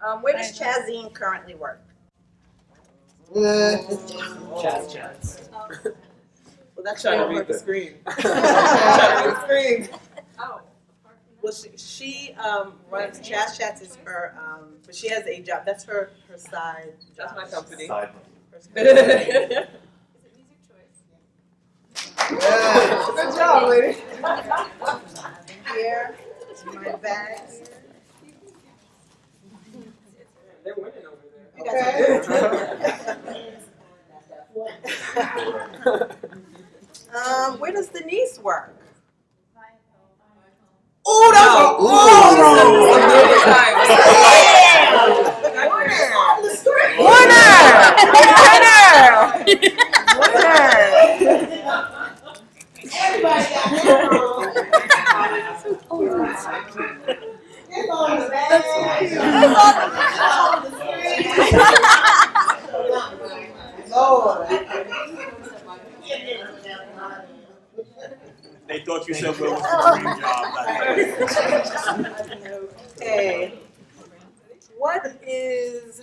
Wow. Where does Chazine currently work? Chaz. Well, that's Trying to real read the quick. screen. Trying to read the screen. Oh. Well, she runs Chats is her, but she has a job. That's her side job. That's my company. Side Good job, lady. Here, my bag. They're winning over there. Where does Denise work? Oh, that's Everybody got that wrong. It's on the bag. It's on the They thought you said Will was the dream job. Okay. What is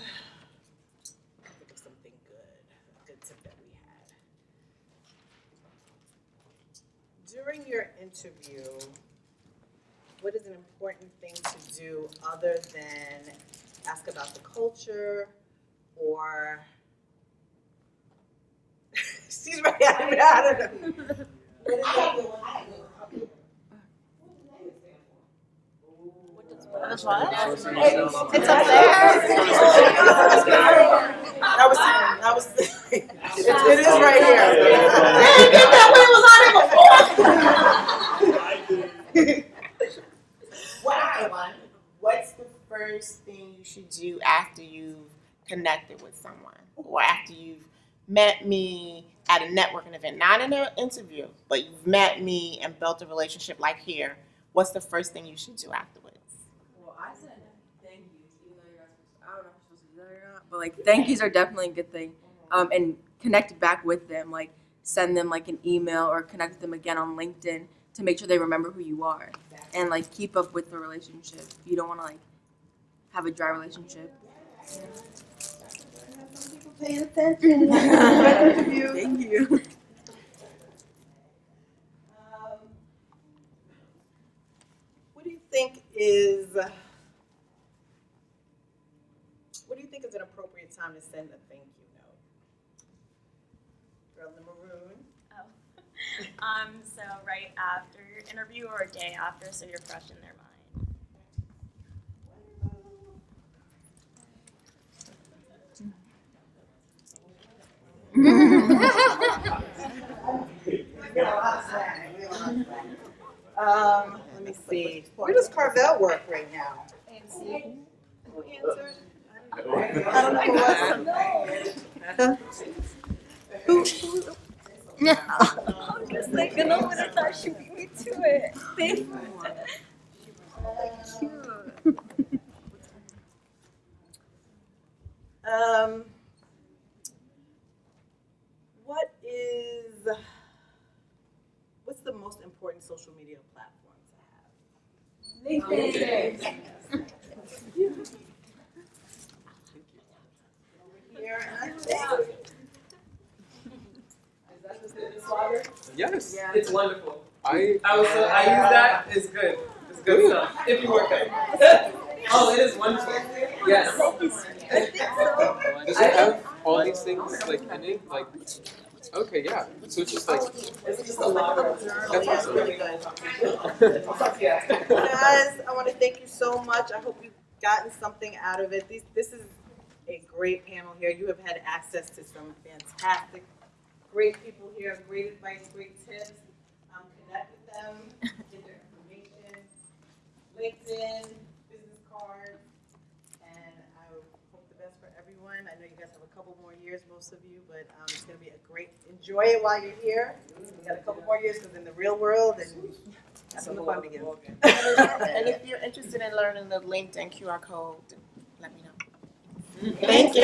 think of something good, a good tip that we had. During your interview, what is an important thing to do other than ask about the culture or she's right I don't know. What is that? That's what? It's up there. That was it is right here. Dang, get that way was on it before. Wow. What's the first thing you should do after you've connected with someone or after you've met me at a networking event, not in an interview, but you've met me and built a relationship like here? What's the first thing you should do afterwards? Well, I said thank yous, even though you're not supposed to, I don't know if you're supposed to do that or not, but like thank yous are definitely a good thing. And connect back with them, like send them like an email or connect with them again on LinkedIn to make sure they remember who you are. And like keep up with the relationship. You don't want to like have a dry relationship. Paying attention. Thank you. What do you think is an appropriate time to send a thank you note? Girl in the maroon. So right after your interview or a day after, so you're fresh in their Let me see. Where does Carvel work right now? AMC. Who answered? I don't know who was. Who? I was just thinking, oh, I thought she beat me to it. Thank you. Cute. What's the most important important social media platform to have? LinkedIn. Here, and Is that just the slogger? Yes. Yeah. It's wonderful. I use that. It's good. It's good stuff. If you work it. Oh, it is wonderful. Yes. does it have all these things like in it? Like, okay, yeah. So it's just like It's just a lot of that's Yeah, awesome. really good. Guys, I want to thank you so much. I hope you've gotten something out of it. This is a great panel here. You have had access to some fantastic, great people here, great advice, great tips. Connect with them, get their information, LinkedIn, business cards, and I hope the best for everyone. I know you guys have a couple more years, most of you, but it's going to be a great, enjoy it while you're here. You got a couple more years because in the real world, and that's when the fun begins. And if you're interested in learning the LinkedIn QR code, let me know. Thank you.